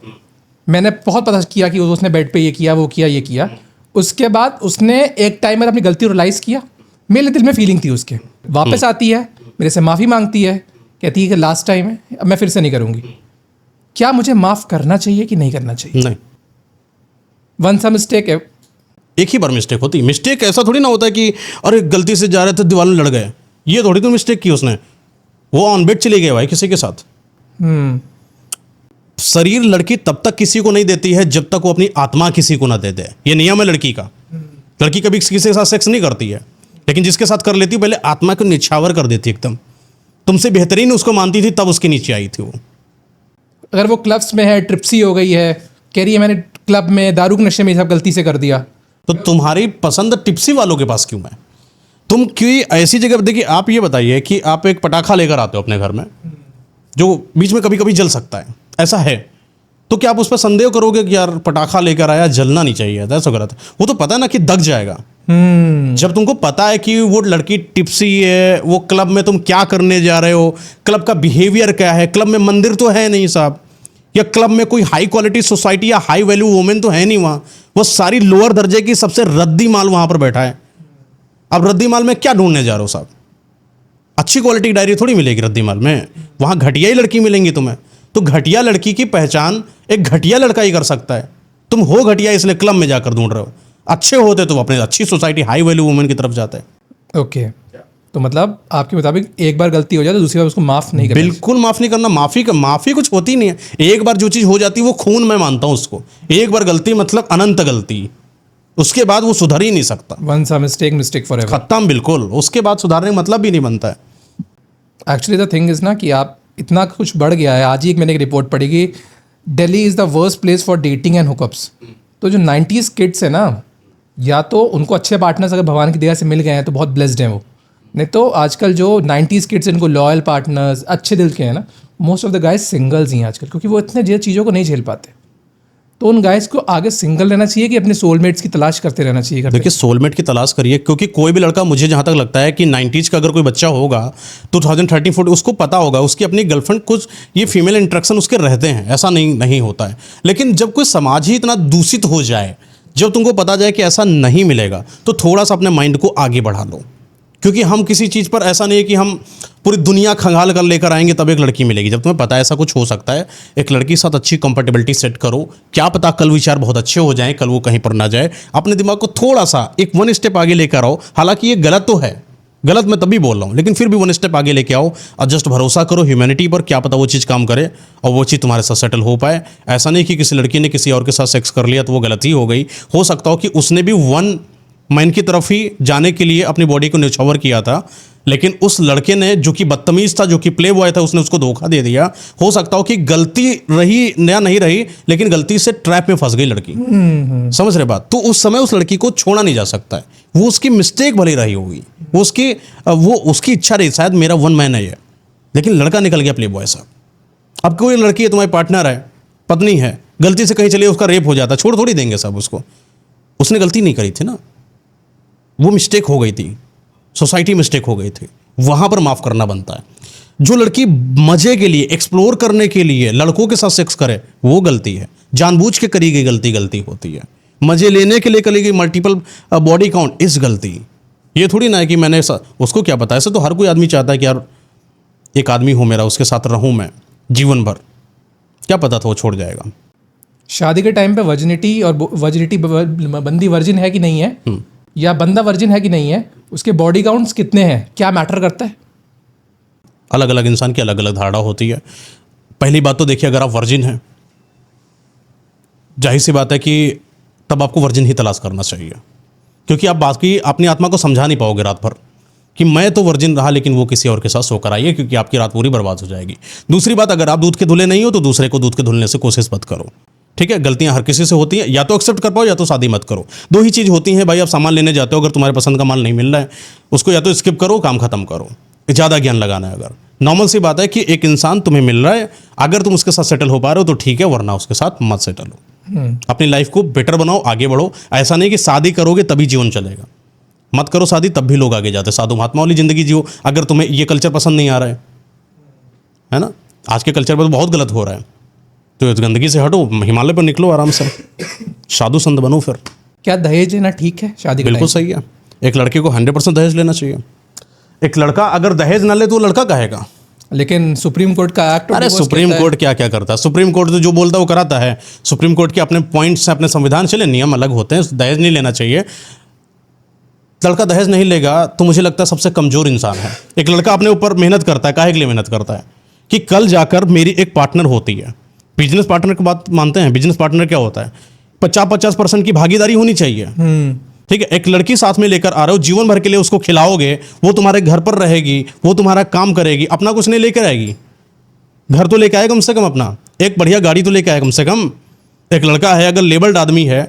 मैंने बहुत पता किया कि उसने बेड पे ये किया, वो किया, ये किया, उसके बाद उसने एक टाइम में अपनी गलती रियलाइज़ किया, मेरे दिल में फीलिंग थी उसके, वापस आती है, मेरे से माफ़ी मांगती है, कहती है कि लास्ट टाइम है, अब मैं फिर से नहीं करूँगी। क्या मुझे माफ़ करना चाहिए कि नहीं करना चाहिए? नहीं, वन सा मिस्टेक है, एक ही बार मिस्टेक होती है। मिस्टेक ऐसा थोड़ी ना होता है कि अरे गलती से जा रहे थे दीवार में लड़ गए, ये थोड़ी तो मिस्टेक की उसने, वो ऑन बेड चली गई भाई किसी के साथ। शरीर लड़की तब तक किसी को नहीं देती है जब तक वो अपनी आत्मा किसी को ना दे दे, ये नियम है लड़की का। लड़की कभी किसी के साथ सेक्स नहीं करती है, लेकिन जिसके साथ कर लेती पहले आत्मा को निछावर कर देती एकदम। तुमसे बेहतरीन उसको मानती थी तब उसके नीचे आई थी वो। अगर वो क्लब्स में है, ट्रिप्सी हो गई है, कह रही है मैंने क्लब में दारू के नशे में ये सब गलती से कर दिया, तो तुम्हारी पसंद टिप्सी वालों के पास क्यों है? तुम क्यों ऐसी जगह, देखिए आप ये बताइए कि आप एक पटाखा लेकर आते हो अपने घर में जो बीच में कभी कभी जल सकता है, ऐसा है, तो क्या आप उस पर संदेह करोगे कि यार पटाखा लेकर आया, जलना नहीं चाहिए था, ऐसा गलत है? वो तो पता है ना कि दग जाएगा। जब तुमको पता है कि वो लड़की टिप्सी है, वो क्लब में तुम क्या करने जा रहे हो, क्लब का बिहेवियर क्या है, क्लब में मंदिर तो है नहीं साहब, या क्लब में कोई हाई क्वालिटी सोसाइटी या हाई वैल्यू वुमेन तो है नहीं वहाँ, वो सारी लोअर दर्जे की सबसे रद्दी माल वहाँ पर बैठा है। अब रद्दी माल में क्या ढूंढने जा रहे हो साहब? अच्छी क्वालिटी की डायरी थोड़ी मिलेगी रद्दी माल में, वहाँ घटिया ही लड़की मिलेंगी तुम्हें। तो घटिया लड़की की पहचान एक घटिया लड़का ही कर सकता है। तुम हो घटिया इसलिए क्लब में जाकर ढूंढ रहे हो, अच्छे होते तो अपने अच्छी सोसाइटी हाई वैल्यू वुमेन की तरफ जाते हैं। ओके, तो मतलब आपके मुताबिक एक बार गलती हो जाए तो दूसरी बार उसको माफ़ नहीं करना? बिल्कुल माफ़ नहीं करना। माफ़ी कुछ होती नहीं है, एक बार जो चीज़ हो जाती है वो खून, मैं मानता हूँ उसको। एक बार गलती मतलब अनंत गलती, उसके बाद वो सुधर ही नहीं सकता। वन सा मिस्टेक फॉर एवर, खत्म बिल्कुल, उसके बाद सुधारने का मतलब भी नहीं बनता है। एक्चुअली द थिंग इज़ ना कि आप इतना कुछ बढ़ गया है। आज ही मैंने एक रिपोर्ट पढ़ी कि Delhi is the worst place for dating and hookups. तो जो 90s किड्स है ना, या तो उनको अच्छे पार्टनर्स अगर भगवान की दया से मिल गए हैं तो बहुत ब्लेस्ड हैं वो, नहीं तो आजकल जो 90s किड्स इनको लॉयल पार्टनर्स अच्छे दिल के हैं ना, most of the guys singles ही हैं आजकल, क्योंकि वो इतने चीज़ों को नहीं झेल पाते। तो उन गाइज को आगे सिंगल रहना चाहिए कि अपने सोलमेट्स की तलाश करते रहना चाहिए? देखिए सोलमेट की तलाश करिए, क्योंकि कोई भी लड़का, मुझे जहाँ तक लगता है कि 90s का अगर कोई बच्चा होगा 2013-14 उसको पता होगा उसकी अपनी गर्लफ्रेंड, कुछ ये फीमेल इंट्रैक्शन उसके रहते हैं, ऐसा नहीं होता है। लेकिन जब कोई समाज ही इतना दूषित हो जाए, जब तुमको पता जाए कि ऐसा नहीं मिलेगा, तो थोड़ा सा अपने माइंड को आगे बढ़ा लो। क्योंकि हम किसी चीज़ पर, ऐसा नहीं है कि हम पूरी दुनिया खंगाल कर लेकर आएंगे तब एक लड़की मिलेगी। जब तुम्हें पता है ऐसा कुछ हो सकता है, एक लड़की के साथ अच्छी कंपेटेबिलिटी सेट करो, क्या पता कल विचार बहुत अच्छे हो जाएं, कल वो कहीं पर ना जाए। अपने दिमाग को थोड़ा सा एक 1 स्टेप आगे लेकर आओ। हालांकि ये गलत तो है, गलत मैं तभी बोल रहा हूँ, लेकिन फिर भी 1 स्टेप आगे लेके आओ और जस्ट भरोसा करो ह्यूमैनिटी पर, क्या पता वो चीज़ काम करे और वो चीज़ तुम्हारे साथ सेटल हो पाए। ऐसा नहीं कि किसी लड़की ने किसी और के साथ सेक्स कर लिया तो वो गलती हो गई। हो सकता हो कि उसने भी वन मैन की तरफ ही जाने के लिए अपनी बॉडी को न्यौछावर किया था, लेकिन उस लड़के ने, जो कि बदतमीज था, जो कि प्ले बॉय था, उसने उसको धोखा दे दिया। हो सकता हो कि गलती रही या नहीं रही, लेकिन गलती से ट्रैप में फंस गई लड़की। समझ रहे बात? तो उस समय उस लड़की को छोड़ा नहीं जा सकता है, वो उसकी मिस्टेक भले रही होगी, वो उसकी इच्छा रही, शायद मेरा वन मैन है ये, लेकिन लड़का निकल गया प्ले बॉय साहब। अब कोई लड़की है, तुम्हारी पार्टनर है, पत्नी है, गलती से कहीं चलिए उसका रेप हो जाता, छोड़ थोड़ी देंगे साहब उसको। उसने गलती नहीं करी थी ना, वो मिस्टेक हो गई थी, सोसाइटी मिस्टेक हो गई थी, वहाँ पर माफ़ करना बनता है। जो लड़की मज़े के लिए, एक्सप्लोर करने के लिए लड़कों के साथ सेक्स करे, वो गलती है। जानबूझ के करी गई गलती होती है। मज़े लेने के लिए करी गई मल्टीपल बॉडी काउंट इस गलती। ये थोड़ी ना है कि मैंने उसको क्या पता। ऐसे तो हर कोई आदमी चाहता है कि यार एक आदमी हो मेरा, उसके साथ रहूँ मैं जीवन भर, क्या पता था वो छोड़ जाएगा। शादी के टाइम पे वर्जिनिटी और बंदी वर्जिन है कि नहीं है, या बंदा वर्जिन है कि नहीं है, उसके बॉडी काउंट्स कितने हैं, क्या मैटर करता है? अलग अलग इंसान की अलग अलग धारणा होती है। पहली बात तो देखिए, अगर आप वर्जिन हैं, जाहिर सी बात है कि तब आपको वर्जिन ही तलाश करना चाहिए, क्योंकि आप बाकी अपनी आत्मा को समझा नहीं पाओगे रात भर कि मैं तो वर्जिन रहा, लेकिन वो किसी और के साथ सोकर आई है, क्योंकि आपकी रात पूरी बर्बाद हो जाएगी। दूसरी बात, अगर आप दूध के धुले नहीं हो तो दूसरे को दूध के धुलने से कोशिश मत करो, ठीक है, गलतियां हर किसी से होती हैं, या तो एक्सेप्ट कर पाओ या तो शादी मत करो। दो ही चीज़ होती हैं भाई। आप सामान लेने जाते हो, अगर तुम्हारे पसंद का माल नहीं मिल रहा है, उसको या तो स्किप करो, काम खत्म करो। ज़्यादा ज्ञान लगाना है अगर। नॉर्मल सी बात है कि एक इंसान तुम्हें मिल रहा है, अगर तुम उसके साथ सेटल हो पा रहे हो तो ठीक है, वरना उसके साथ मत सेटल हो। अपनी लाइफ को बेटर बनाओ, आगे बढ़ो। ऐसा नहीं कि शादी करोगे तभी जीवन चलेगा। मत करो शादी, तब भी लोग आगे जाते। साधु महात्मा वाली ज़िंदगी जियो अगर तुम्हें ये कल्चर पसंद नहीं आ रहा है ना। आज के कल्चर पर तो बहुत गलत हो रहा है, तो इस गंदगी से हटो, हिमालय पर निकलो आराम से, साधु संत बनो फिर। क्या दहेज लेना ठीक है शादी के बिल्कुल सही है। एक लड़के को 100% दहेज लेना चाहिए। एक लड़का अगर दहेज ना ले तो लड़का कहेगा। लेकिन सुप्रीम कोर्ट का एक्ट, अरे सुप्रीम कोर्ट क्या क्या करता है? सुप्रीम कोर्ट तो जो बोलता है वो कराता है। सुप्रीम कोर्ट के अपने पॉइंट्स हैं, अपने संविधान से नियम अलग होते हैं। दहेज नहीं लेना चाहिए। लड़का दहेज नहीं लेगा तो मुझे लगता है सबसे कमजोर इंसान है। एक लड़का अपने ऊपर मेहनत करता है, काहे के लिए मेहनत करता है? कि कल जाकर मेरी एक पार्टनर होती है। बिजनेस पार्टनर की बात मानते हैं? बिजनेस पार्टनर क्या होता है? 50-50% की भागीदारी होनी चाहिए। ठीक है, एक लड़की साथ में लेकर आ रहे हो, जीवन भर के लिए उसको खिलाओगे, वो तुम्हारे घर पर रहेगी, वो तुम्हारा काम करेगी, अपना कुछ नहीं लेकर आएगी। घर तो लेके आए कम से कम, अपना एक बढ़िया गाड़ी तो लेके आए कम से कम। एक लड़का है अगर लेबल्ड आदमी है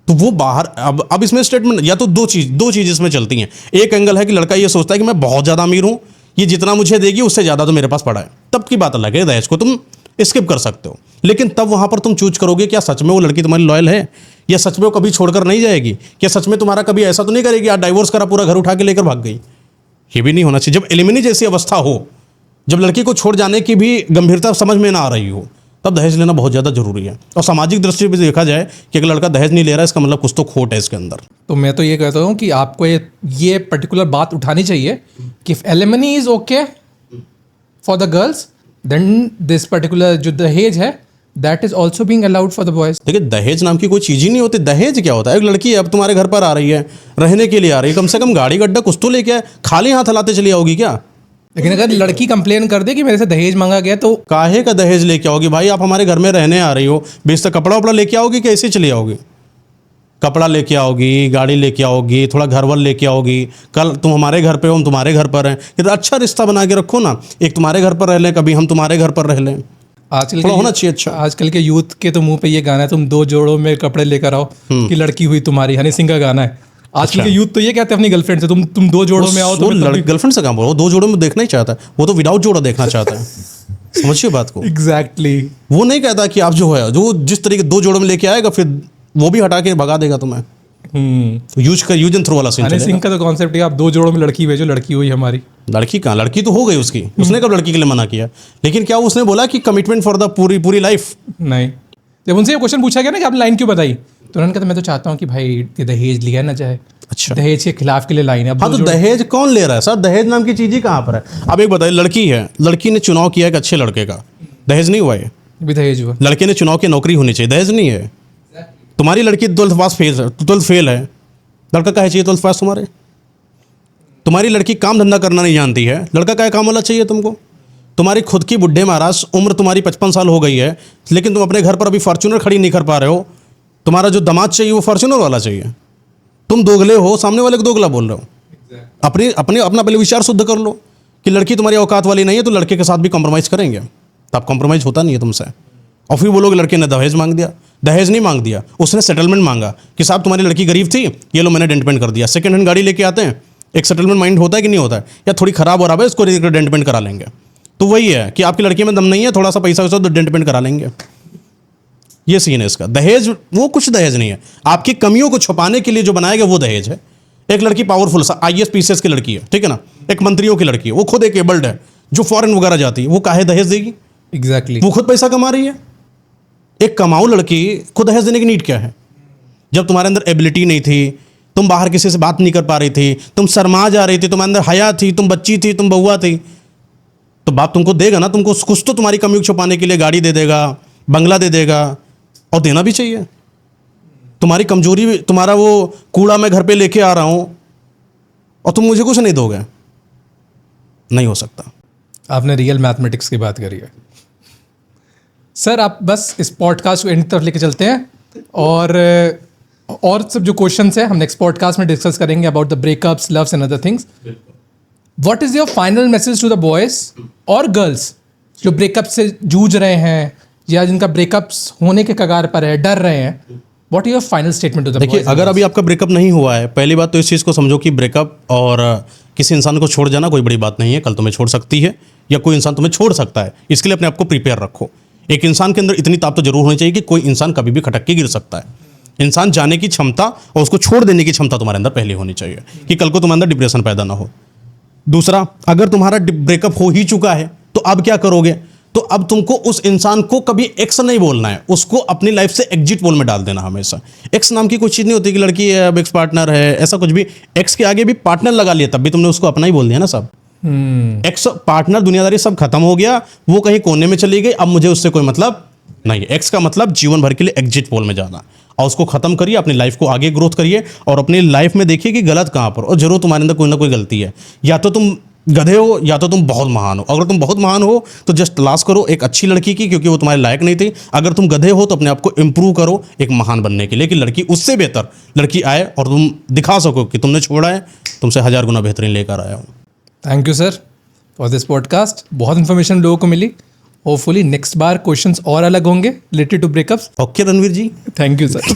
तो वो बाहर, अब इसमें स्टेटमेंट या तो दो चीज़ इसमें चलती हैं। एक एंगल है कि लड़का ये सोचता है कि मैं बहुत ज़्यादा अमीर हूँ, ये जितना मुझे देगी उससे ज़्यादा तो मेरे पास पड़ा है, तब की बात अलग है। दहेज को तुम स्किप कर सकते हो, लेकिन तब वहाँ पर तुम चूज करोगे क्या सच में वो लड़की तुम्हारी लॉयल है, या सच में वो कभी छोड़कर नहीं जाएगी, क्या सच में तुम्हारा कभी ऐसा तो नहीं करेगी यार डाइवोर्स करा, पूरा घर उठा के लेकर भाग गई। ये भी नहीं होना चाहिए। जब एलिमिनी जैसी अवस्था हो, जब लड़की को छोड़ जाने की भी गंभीरता समझ में ना आ रही हो, तब दहेज लेना बहुत ज़्यादा जरूरी है। और सामाजिक दृष्टि से देखा जाए कि अगर लड़का दहेज नहीं ले रहा है, इसका मतलब कुछ तो खोट है इसके अंदर। तो मैं तो ये कहता हूँ कि आपको ये पर्टिकुलर बात उठानी चाहिए कि if alimony is okay for the girls, then this particular जो दहेज है that is also being allowed for the boys. देखिए, दहेज नाम की कोई चीज़ ही नहीं होती। दहेज क्या होता है? एक लड़की अब तुम्हारे घर पर आ रही है, रहने के लिए आ रही है, कम से कम गाड़ी गड्ढा कुछ तो लेके आए। खाली हाथ हलाते चली आओगी क्या? लेकिन अगर लड़की कंप्लेन कर दे कि मेरे से दहेज मांगा गया, तो काहे का दहेज लेके आओगी भाई? आप हमारे घर में रहने आ रही हो, बेचता कपड़ा वपड़ा लेके आओगी, कैसे चली आओगी? कपड़ा लेके आओगी, गाड़ी लेके आओगी, थोड़ा घर वर लेके आओगी। कल तुम हमारे घर पे हो, हम तुम्हारे घर पर हैं, ये तो अच्छा रिश्ता बना के रखो ना। एक तुम्हारे घर पर रह लें, कभी हम तुम्हारे घर पर रह लें, आजकल थोड़ा होना चाहिए। अच्छा, आजकल के यूथ के तो मुंह पे ये गाना है, तुम 2 जोड़ों में कपड़े लेकर आओ कि लड़की हुई तुम्हारी, हनी सिंह का गाना है। आजकल के यूथ तो ये कहते हैं अपनी गर्लफ्रेंड से, तुम 2 जोड़ों में आओ। तो गर्लफ्रेंड से काम बोलो, 2 जोड़ों में देखना ही चाहता है, वो तो विदाउट जोड़ा देखना चाहता है। समझिए बात को। एग्जैक्टली। वो नहीं कहता कि आप जो है, जो जिस तरीके 2 जोड़ों में लेके आएगा, फिर वो भी हटा के भगा देगा तुम्हें। यूज एंड थ्रो वाला सीन हनी सिंह का तो कॉन्सेप्ट है, आप 2 जोड़ों में लड़की भेजो, लड़की हुई हमारी। लड़की कहाँ? लड़की तो हो गई उसकी, उसने कब लड़की के लिए मना किया? लेकिन क्या उसने बोला कि कमिटमेंट फॉर द पूरी लाइफ? नहीं। जब उनसे ये क्वेश्चन पूछा गया ना कि आपने लाइन क्यों बताई, तो उन्होंने कहा मैं तो चाहता हूँ कि भाई ये दहेज लिया ना जाए। अच्छा, दहेज के खिलाफ के लिए लाइन है। हाँ, तो दहेज कौन ले रहा है सर? दहेज नाम की चीज ही कहाँ पर है? अब एक बताइए, लड़की है, लड़की ने चुनाव किया एक अच्छे लड़के का, दहेज नहीं हुआ है? भी दहेज हुआ। लड़के ने चुनाव की नौकरी होनी चाहिए, दहेज नहीं है। तुम्हारी लड़की 12th पास फेल है, लड़का काहे चाहिए 12th पास तुम्हारे? तुम्हारी लड़की काम धंधा करना नहीं जानती है, लड़का काहे काम वाला चाहिए तुमको? तुम्हारी खुद की बुढ़े महाराज, उम्र तुम्हारी 55 साल हो गई है, लेकिन तुम अपने घर पर अभी फॉर्च्यूनर खड़ी नहीं कर पा रहे हो। तुम्हारा जो दामाद चाहिए वो फॉर्च्यूनर वाला चाहिए। तुम दोगले हो, सामने वाले को दोगला बोल रहे हो। अपना पहले विचार शुद्ध कर लो कि लड़की तुम्हारी औकात वाली नहीं है, तो लड़के के साथ भी कॉम्प्रोमाइज़ करेंगे। तब कॉम्प्रोमाइज़ होता नहीं है तुमसे। और फिर बोलोगे लड़के ने दहेज मांग दिया। दहेज नहीं मांग दिया, उसने सेटलमेंट मांगा कि साहब तुम्हारी लड़की गरीब थी, ये लो मैंने डेंट पेंट कर दिया। सेकंड हैंड गाड़ी लेके आते हैं, एक सेटलमेंट माइंड होता है कि नहीं होता है? या थोड़ी खराब हो रहा है, इसको डेंट पेंट करा लेंगे। तो वही है कि आपकी लड़की में दम नहीं है, थोड़ा सा पैसा वैसा तो डेंट पेंट करा लेंगे। ये सीन है इसका। दहेज वो कुछ दहेज नहीं है, आपकी कमियों को छुपाने के लिए जो बनाया गया वो दहेज है। एक लड़की पावरफुल IAS PCS की लड़की है, ठीक है ना, एक मंत्रियों की लड़की है, वो खुद एक एबल्ड है, जो फॉरेन वगैरह जाती है, वो काहे दहेज देगी? एग्जैक्टली। वो खुद पैसा कमा रही है। एक कमाऊ लड़की को दहेज देने की नीड क्या है? जब तुम्हारे अंदर एबिलिटी नहीं थी, तुम बाहर किसी से बात नहीं कर पा रही थी, तुम शर्मा जा रही थी, तुम्हारे अंदर हया थी, तुम बच्ची थी, तुम बहुआ थी, तो बाप तुमको देगा ना, तुमको कुछ तो तुम्हारी कमियों को छुपाने के लिए गाड़ी दे देगा, बंगला दे देगा, और देना भी चाहिए। तुम्हारी कमजोरी, तुम्हारा वो कूड़ा मैं घर पे लेके आ रहा हूं और तुम मुझे कुछ नहीं दोगे, नहीं हो सकता। आपने रियल मैथमेटिक्स की बात करी है सर। आप बस इस पॉडकास्ट को एंड तरफ लेके चलते हैं, और सब जो क्वेश्चंस है हम नेक्स्ट पॉडकास्ट में डिस्कस करेंगे about the breakups, loves and other things. What is your final message to the boys और गर्ल्स जो ब्रेकअप से जूझ रहे हैं, या जिनका ब्रेकअप्स होने के कगार पर है, डर रहे हैं, what is your final statement to the देखिए, अगर अभी आपका ब्रेकअप नहीं हुआ है, पहली बात तो इस चीज़ को समझो कि ब्रेकअप और किसी इंसान को छोड़ जाना कोई बड़ी बात नहीं है। कल तुम्हें छोड़ सकती है या कोई इंसान तुम्हें छोड़ सकता है। इसके लिए अपने आप को प्रिपेयर रखो। एक इंसान के अंदर इतनी ताकत तो जरूर होनी चाहिए कि कोई इंसान कभी भी खटक के गिर सकता है। इंसान जाने की क्षमता और उसको छोड़ देने की क्षमता तुम्हारे अंदर पहले होनी चाहिए कि कल को तुम्हारे अंदर डिप्रेशन पैदा ना हो। दूसरा, अगर तुम्हारा ब्रेकअप हो ही चुका है तो अब क्या करोगे? तो अब तुमको उस इंसान को कभी एक्स नहीं बोलना है, उसको अपनी लाइफ से एग्जिट पोल में डाल देना हमेशा। एक्स नाम की कोई चीज़ नहीं होती कि लड़की है अब एक्स पार्टनर है, ऐसा कुछ भी। एक्स के आगे भी पार्टनर लगा लिया, तब भी तुमने उसको अपना ही बोल दिया ना सब। एक्स पार्टनर दुनियादारी सब खत्म हो गया, वो कहीं कोने में चली गई, अब मुझे उससे कोई मतलब नहीं है। एक्स का मतलब जीवन भर के लिए एग्जिट पोल में जाना, और उसको खत्म करिए, अपनी लाइफ को आगे ग्रोथ करिए और अपनी लाइफ में देखिए कि गलत कहाँ पर, और जरूर तुम्हारे अंदर कोई ना कोई गलती है। या तो तुम गधे हो या तो तुम बहुत महान हो। अगर तुम बहुत महान हो तो जस्ट तलाश करो एक अच्छी लड़की की, क्योंकि वो तुम्हारे लायक नहीं थी। अगर तुम गधे हो तो अपने आप को इंप्रूव करो एक महान बनने के लिए, कि लड़की उससे बेहतर लड़की आए और तुम दिखा सको कि तुमने छोड़ा है, तुमसे 1000 गुना बेहतरीन लेकर आया हूँ। Thank you sir for this podcast. बहुत इन्फॉर्मेशन लोगों को मिली। होपफुली नेक्स्ट बार क्वेश्चंस और अलग होंगे related to breakups. Okay Ranveer ji, thank you sir.